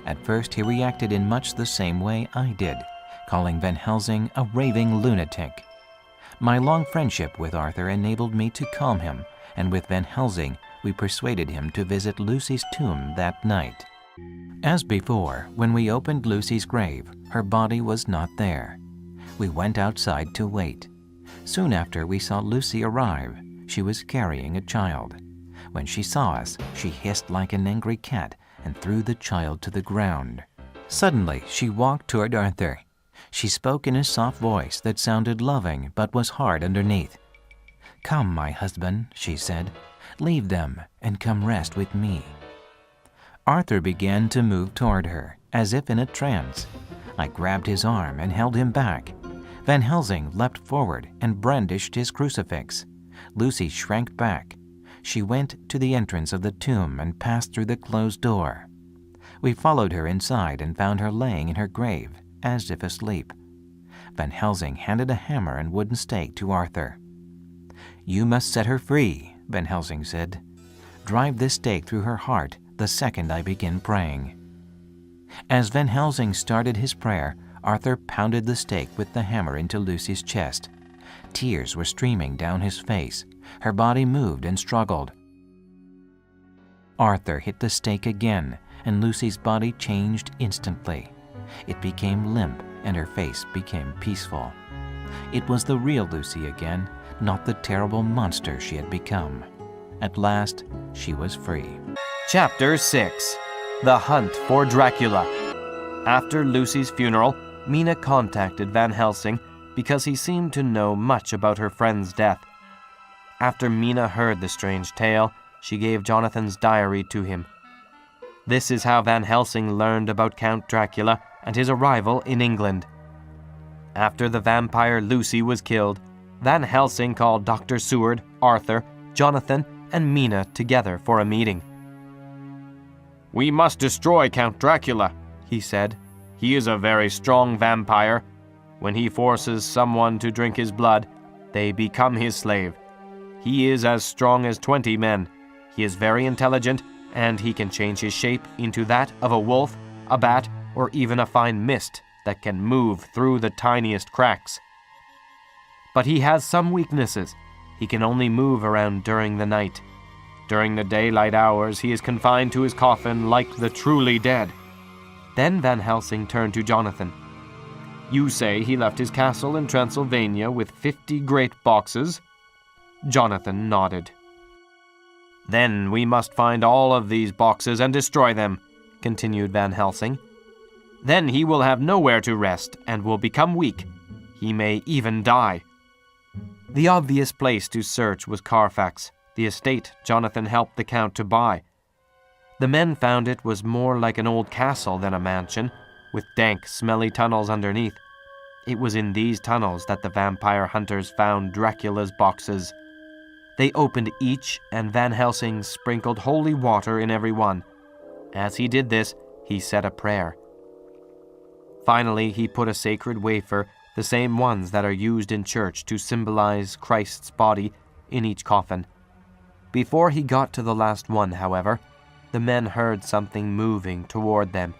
At first, he reacted in much the same way I did, calling Van Helsing a raving lunatic. My long friendship with Arthur enabled me to calm him, and with Van Helsing, we persuaded him to visit Lucy's tomb that night. As before, when we opened Lucy's grave, her body was not there. We went outside to wait. Soon after, we saw Lucy arrive. She was carrying a child. When she saw us, she hissed like an angry cat and threw the child to the ground. Suddenly, she walked toward Arthur. She spoke in a soft voice that sounded loving but was hard underneath. "Come, my husband," she said. "Leave them and come rest with me." Arthur began to move toward her, as if in a trance. I grabbed his arm and held him back. Van Helsing leapt forward and brandished his crucifix. Lucy shrank back. She went to the entrance of the tomb and passed through the closed door. We followed her inside and found her laying in her grave, as if asleep. Van Helsing handed a hammer and wooden stake to Arthur. "You must set her free," Van Helsing said. "Drive this stake through her heart the second I begin praying." As Van Helsing started his prayer, Arthur pounded the stake with the hammer into Lucy's chest. Tears were streaming down his face. Her body moved and struggled. Arthur hit the stake again, and Lucy's body changed instantly. It became limp, and her face became peaceful. It was the real Lucy again, not the terrible monster she had become. At last, she was free. Chapter 6. The Hunt for Dracula. After Lucy's funeral, Mina contacted Van Helsing because he seemed to know much about her friend's death. After Mina heard the strange tale, she gave Jonathan's diary to him. This is how Van Helsing learned about Count Dracula and his arrival in England. After the vampire Lucy was killed, Van Helsing called Dr. Seward, Arthur, Jonathan, and Mina together for a meeting. "We must destroy Count Dracula," he said. "He is a very strong vampire. When he forces someone to drink his blood, they become his slave. He is as strong as 20 men. He is very intelligent, and he can change his shape into that of a wolf, a bat, or even a fine mist that can move through the tiniest cracks. But he has some weaknesses. He can only move around during the night. During the daylight hours, he is confined to his coffin like the truly dead." Then Van Helsing turned to Jonathan. "You say he left his castle in Transylvania with 50 great boxes?" Jonathan nodded. "Then we must find all of these boxes and destroy them," continued Van Helsing. "Then he will have nowhere to rest and will become weak. He may even die." The obvious place to search was Carfax, the estate Jonathan helped the Count to buy. The men found it was more like an old castle than a mansion, with dank, smelly tunnels underneath. It was in these tunnels that the vampire hunters found Dracula's boxes. They opened each, and Van Helsing sprinkled holy water in every one. As he did this, he said a prayer. Finally, he put a sacred wafer, the same ones that are used in church to symbolize Christ's body, in each coffin. Before he got to the last one, however, the men heard something moving toward them.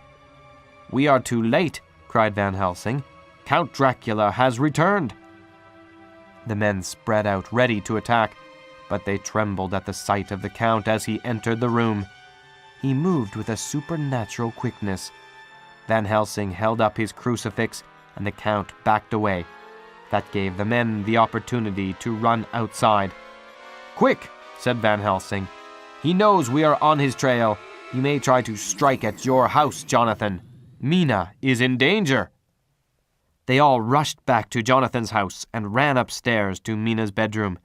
"We are too late," cried Van Helsing. "Count Dracula has returned." The men spread out, ready to attack, but they trembled at the sight of the Count as he entered the room. He moved with a supernatural quickness. Van Helsing held up his crucifix, and the Count backed away. That gave the men the opportunity to run outside. "Quick," said Van Helsing. "He knows we are on his trail. He may try to strike at your house, Jonathan. Mina is in danger." They all rushed back to Jonathan's house and ran upstairs to Mina's bedroom.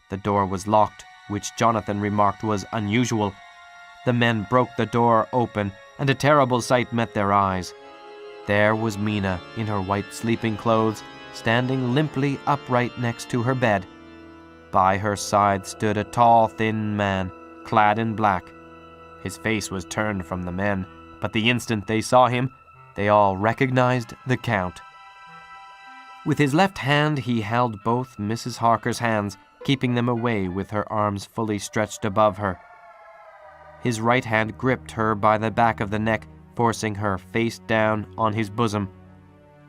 The door was locked, which Jonathan remarked was unusual. The men broke the door open, and a terrible sight met their eyes. There was Mina, in her white sleeping clothes, standing limply upright next to her bed. By her side stood a tall, thin man, clad in black. His face was turned from the men, but the instant they saw him, they all recognized the Count. With his left hand, he held both Mrs. Harker's hands, keeping them away with her arms fully stretched above her. His right hand gripped her by the back of the neck, forcing her face down on his bosom.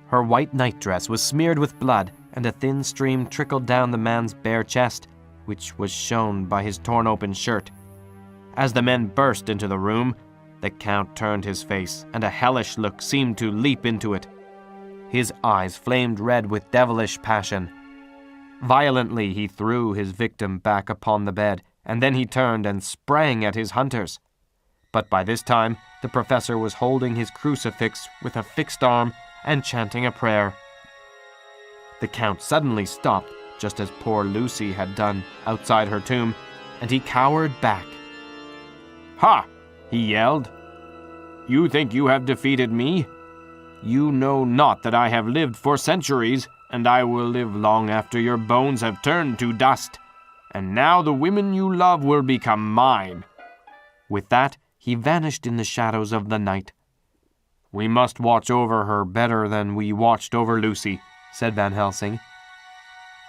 Her white nightdress was smeared with blood, and a thin stream trickled down the man's bare chest, which was shown by his torn-open shirt. As the men burst into the room, the Count turned his face, and a hellish look seemed to leap into it. His eyes flamed red with devilish passion. Violently he threw his victim back upon the bed, and then he turned and sprang at his hunters. But by this time, the professor was holding his crucifix with a fixed arm and chanting a prayer. The Count suddenly stopped, just as poor Lucy had done outside her tomb, and he cowered back. "Ha!" he yelled. "You think you have defeated me? You know not that I have lived for centuries, and I will live long after your bones have turned to dust. And now the women you love will become mine." With that, he vanished in the shadows of the night. "We must watch over her better than we watched over Lucy," said Van Helsing.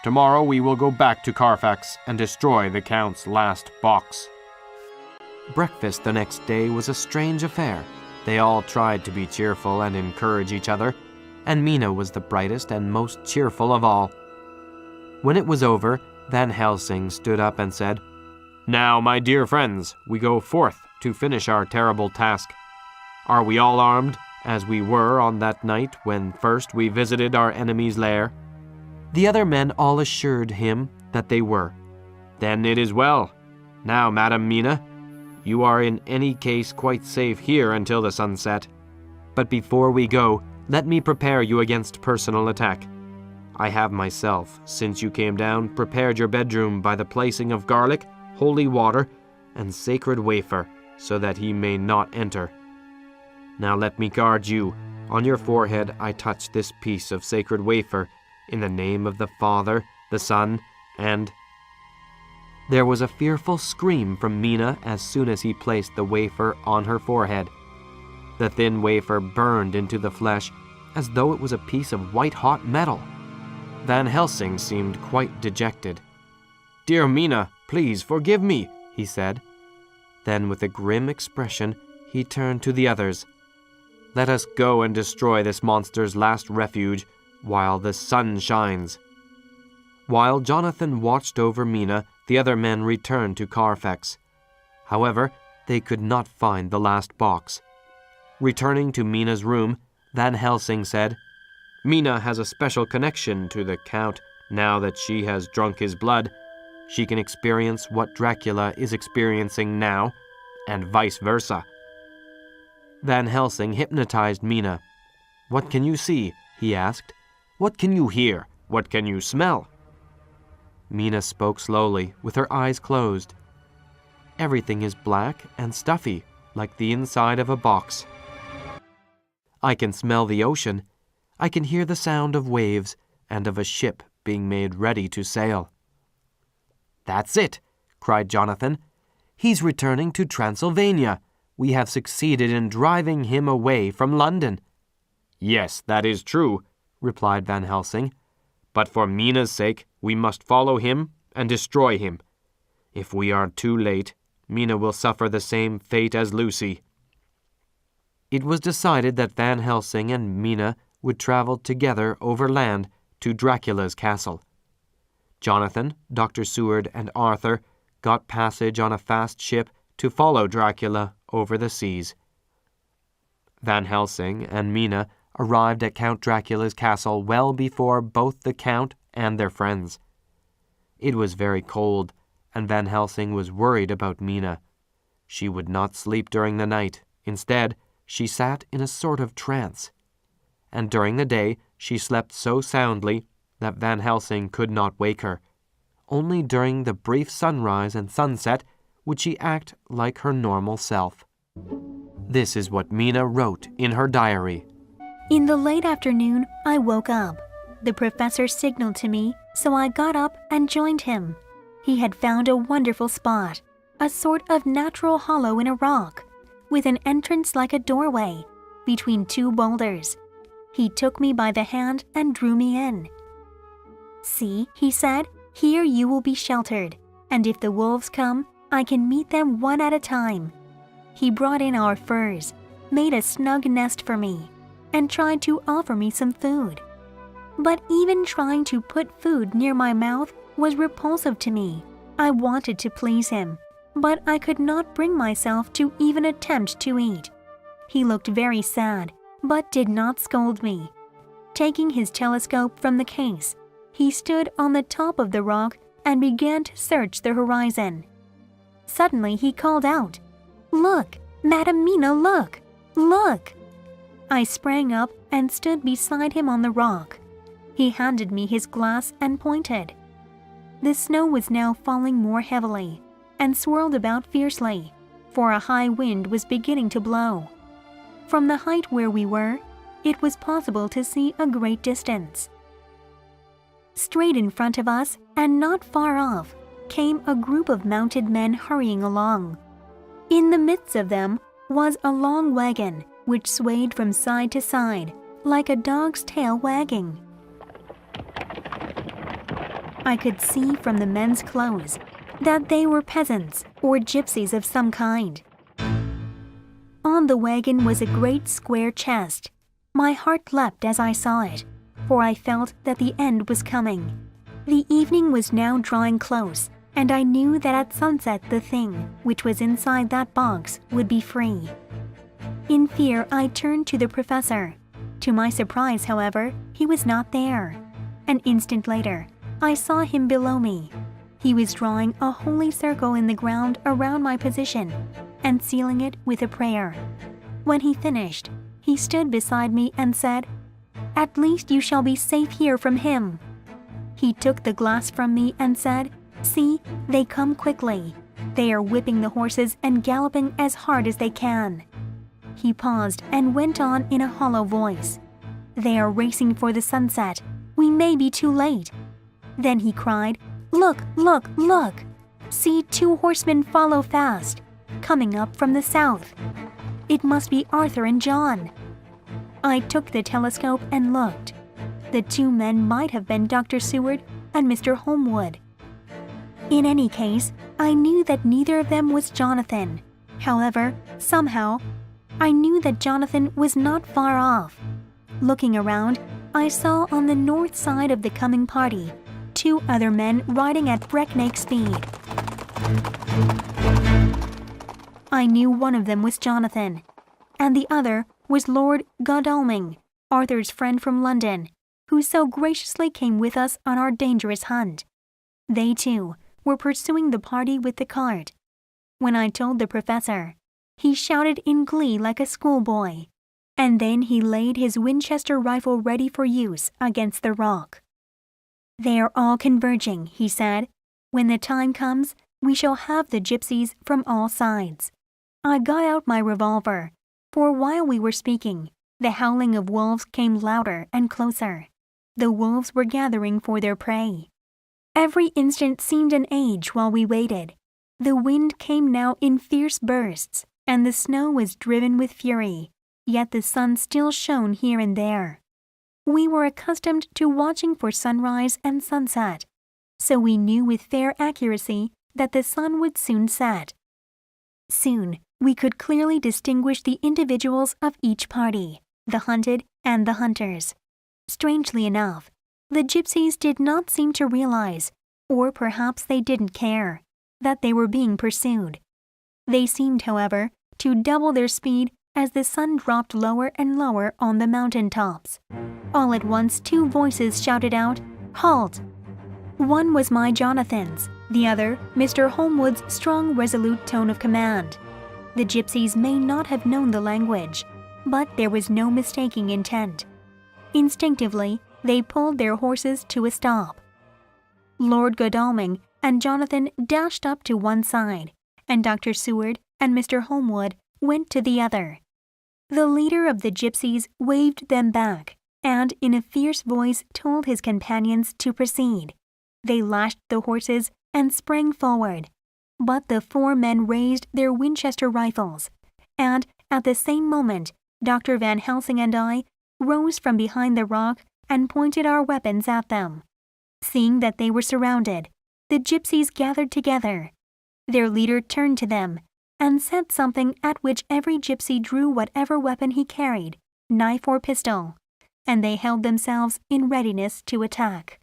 "Tomorrow we will go back to Carfax and destroy the Count's last box." Breakfast the next day was a strange affair. They all tried to be cheerful and encourage each other, and Mina was the brightest and most cheerful of all. When it was over, Van Helsing stood up and said, "Now, my dear friends, we go forth to finish our terrible task. Are we all armed, as we were on that night when first we visited our enemy's lair?" The other men all assured him that they were. "Then it is well. Now, Madam Mina, you are in any case quite safe here until the sunset. But before we go, let me prepare you against personal attack. I have myself, since you came down, prepared your bedroom by the placing of garlic, holy water, and sacred wafer, so that he may not enter. Now let me guard you. On your forehead I touch this piece of sacred wafer, in the name of the Father, the Son, and—" There was a fearful scream from Mina as soon as he placed the wafer on her forehead. The thin wafer burned into the flesh, as though it was a piece of white-hot metal. Van Helsing seemed quite dejected. "Dear Mina, please forgive me," he said. Then, with a grim expression, he turned to the others. "Let us go and destroy this monster's last refuge while the sun shines." While Jonathan watched over Mina, the other men returned to Carfax. However, they could not find the last box. Returning to Mina's room, Van Helsing said, "Mina has a special connection to the Count. Now that she has drunk his blood, she can experience what Dracula is experiencing now, and vice versa." Van Helsing hypnotized Mina. "What can you see?" he asked. "What can you hear? What can you smell?" Mina spoke slowly, with her eyes closed. "Everything is black and stuffy, like the inside of a box. I can smell the ocean. I can hear the sound of waves and of a ship being made ready to sail." "That's it!" cried Jonathan. "He's returning to Transylvania. We have succeeded in driving him away from London." "Yes, that is true," replied Van Helsing. "But for Mina's sake, we must follow him and destroy him. If we are too late, Mina will suffer the same fate as Lucy." It was decided that Van Helsing and Mina would travel together overland to Dracula's castle. Jonathan, Dr. Seward, and Arthur got passage on a fast ship to follow Dracula over the seas. Van Helsing and Mina arrived at Count Dracula's castle well before both the Count and their friends. It was very cold, and Van Helsing was worried about Mina. She would not sleep during the night. Instead, she sat in a sort of trance. And during the day, she slept so soundly that Van Helsing could not wake her. Only during the brief sunrise and sunset would she act like her normal self. This is what Mina wrote in her diary. In the late afternoon, I woke up. The professor signaled to me, so I got up and joined him. He had found a wonderful spot, a sort of natural hollow in a rock, with an entrance like a doorway, between two boulders. He took me by the hand and drew me in. "See," he said, "here you will be sheltered, and if the wolves come, I can meet them one at a time." He brought in our furs, made a snug nest for me, and tried to offer me some food. But even trying to put food near my mouth was repulsive to me. I wanted to please him, but I could not bring myself to even attempt to eat. He looked very sad, but did not scold me. Taking his telescope from the case, he stood on the top of the rock and began to search the horizon. Suddenly he called out, "Look, Madam Mina, look! Look!" I sprang up and stood beside him on the rock. He handed me his glass and pointed. The snow was now falling more heavily and swirled about fiercely, for a high wind was beginning to blow. From the height where we were, it was possible to see a great distance. Straight in front of us, and not far off, came a group of mounted men hurrying along. In the midst of them was a long wagon, which swayed from side to side, like a dog's tail wagging. I could see from the men's clothes that they were peasants or gypsies of some kind. On the wagon was a great square chest. My heart leapt as I saw it, for I felt that the end was coming. The evening was now drawing close, and I knew that at sunset the thing which was inside that box would be free. In fear, I turned to the professor. To my surprise, however, he was not there. An instant later, I saw him below me. He was drawing a holy circle in the ground around my position and sealing it with a prayer. When he finished, he stood beside me and said, "At least you shall be safe here from him." He took the glass from me and said, "See, they come quickly. They are whipping the horses and galloping as hard as they can." He paused and went on in a hollow voice, "They are racing for the sunset. We may be too late." Then he cried, "Look, look, look! See, 2 horsemen follow fast, coming up from the south. It must be Arthur and John." I took the telescope and looked. The 2 men might have been Dr. Seward and Mr. Holmwood. In any case, I knew that neither of them was Jonathan. However, somehow, I knew that Jonathan was not far off. Looking around, I saw on the north side of the coming party 2 other men riding at breakneck speed. I knew one of them was Jonathan, and the other was Lord Godalming, Arthur's friend from London, who so graciously came with us on our dangerous hunt. They, too, were pursuing the party with the cart. When I told the professor, he shouted in glee like a schoolboy, and then he laid his Winchester rifle ready for use against the rock. "They are all converging," he said. "When the time comes, we shall have the gypsies from all sides." I got out my revolver, for while we were speaking, the howling of wolves came louder and closer. The wolves were gathering for their prey. Every instant seemed an age while we waited. The wind came now in fierce bursts, and the snow was driven with fury, yet the sun still shone here and there. We were accustomed to watching for sunrise and sunset, so we knew with fair accuracy that the sun would soon set. Soon we could clearly distinguish the individuals of each party, the hunted and the hunters. Strangely enough, the gypsies did not seem to realize, or perhaps they didn't care, that they were being pursued. They seemed, however, to double their speed as the sun dropped lower and lower on the mountain tops. All at once 2 voices shouted out, "Halt!" One was my Jonathan's, the other Mr. Holmwood's strong, resolute tone of command. The gypsies may not have known the language, but there was no mistaking intent. Instinctively, they pulled their horses to a stop. Lord Godalming and Jonathan dashed up to one side, and Dr. Seward and Mr. Holmwood went to the other. The leader of the gypsies waved them back, and in a fierce voice told his companions to proceed. They lashed the horses and sprang forward, but the 4 men raised their Winchester rifles, and at the same moment Dr. Van Helsing and I rose from behind the rock and pointed our weapons at them. Seeing that they were surrounded, the gypsies gathered together. Their leader turned to them and said something, at which every gypsy drew whatever weapon he carried, knife or pistol, and they held themselves in readiness to attack.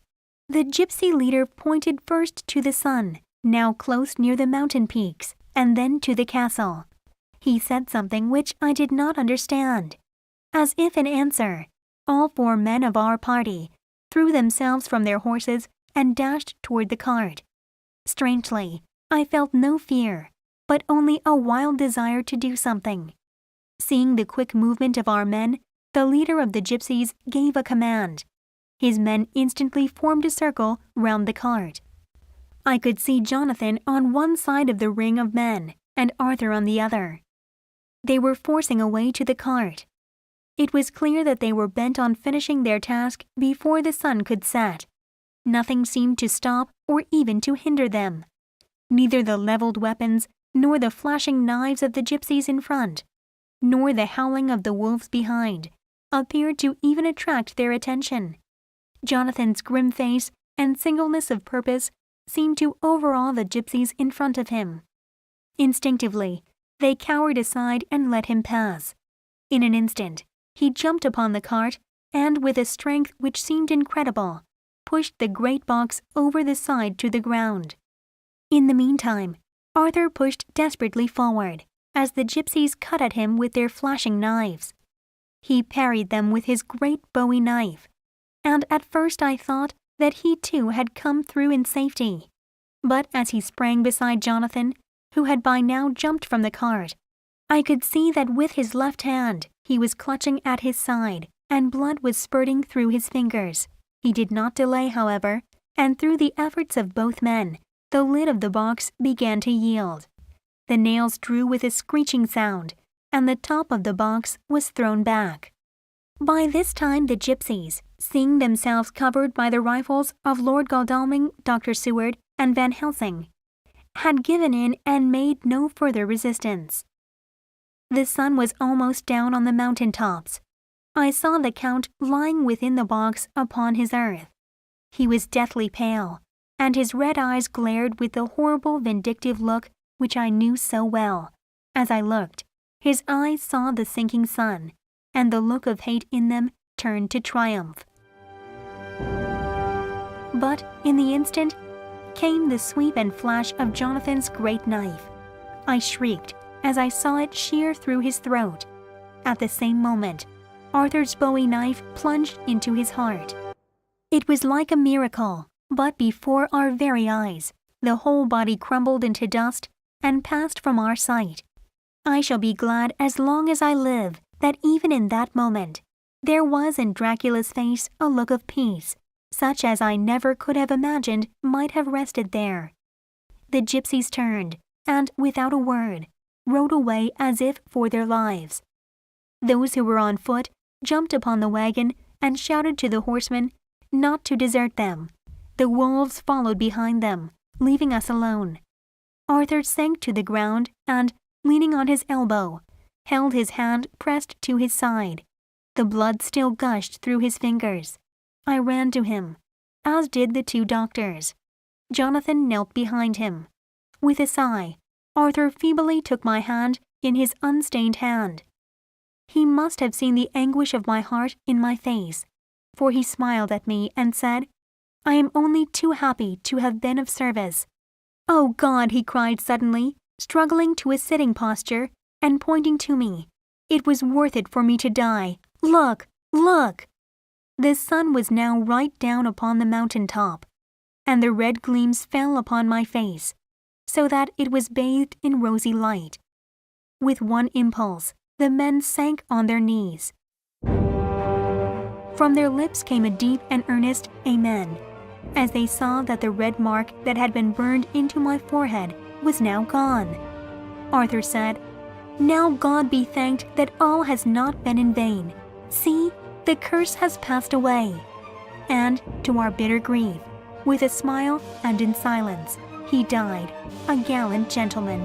The gypsy leader pointed first to the sun, now close near the mountain peaks, and then to the castle. He said something which I did not understand. As if in answer, all 4 men of our party threw themselves from their horses and dashed toward the cart. Strangely, I felt no fear, but only a wild desire to do something. Seeing the quick movement of our men, the leader of the gypsies gave a command. His men instantly formed a circle round the cart. I could see Jonathan on one side of the ring of men, and Arthur on the other. They were forcing a way to the cart. It was clear that they were bent on finishing their task before the sun could set. Nothing seemed to stop or even to hinder them. Neither the leveled weapons, nor the flashing knives of the gypsies in front, nor the howling of the wolves behind, appeared to even attract their attention. Jonathan's grim face and singleness of purpose seemed to overawe the gypsies in front of him. Instinctively, they cowered aside and let him pass. In an instant, He jumped upon the cart and, with a strength which seemed incredible, pushed the great box over the side to the ground. In the meantime, Arthur pushed desperately forward as the gypsies cut at him with their flashing knives. He parried them with his great Bowie knife, and at first I thought that he too had come through in safety. But as he sprang beside Jonathan, who had by now jumped from the cart, I could see that with his left hand he was clutching at his side, and blood was spurting through his fingers. He did not delay, however, and through the efforts of both men, the lid of the box began to yield. The nails drew with a screeching sound, and the top of the box was thrown back. By this time the gypsies, seeing themselves covered by the rifles of Lord Godalming, Dr. Seward, and Van Helsing, had given in and made no further resistance. The sun was almost down on the mountain tops. I saw the Count lying within the box upon his earth. He was deathly pale, and his red eyes glared with the horrible vindictive look which I knew so well. As I looked, his eyes saw the sinking sun, and the look of hate in them turned to triumph. But in the instant came the sweep and flash of Jonathan's great knife. I shrieked as I saw it shear through his throat. At the same moment, Arthur's Bowie knife plunged into his heart. It was like a miracle, but before our very eyes, the whole body crumbled into dust and passed from our sight. I shall be glad as long as I live that even in that moment, there was in Dracula's face a look of peace, such as I never could have imagined might have rested there. The gypsies turned, and without a word, rode away as if for their lives. Those who were on foot jumped upon the wagon and shouted to the horsemen not to desert them. The wolves followed behind them, leaving us alone. Arthur sank to the ground and, leaning on his elbow, held his hand pressed to his side. The blood still gushed through his fingers. I ran to him, as did the two doctors. Jonathan knelt behind him. With a sigh, Arthur feebly took my hand in his unstained hand. He must have seen the anguish of my heart in my face, for he smiled at me and said, "I am only too happy to have been of service." "Oh God," he cried suddenly, struggling to a sitting posture and pointing to me, "it was worth it for me to die. Look, look!" The sun was now right down upon the mountain top, and the red gleams fell upon my face, so that it was bathed in rosy light. With one impulse, the men sank on their knees. From their lips came a deep and earnest "Amen," as they saw that the red mark that had been burned into my forehead was now gone. Arthur said, "Now God be thanked that all has not been in vain. See, the curse has passed away." And, to our bitter grief, with a smile and in silence, he died, a gallant gentleman.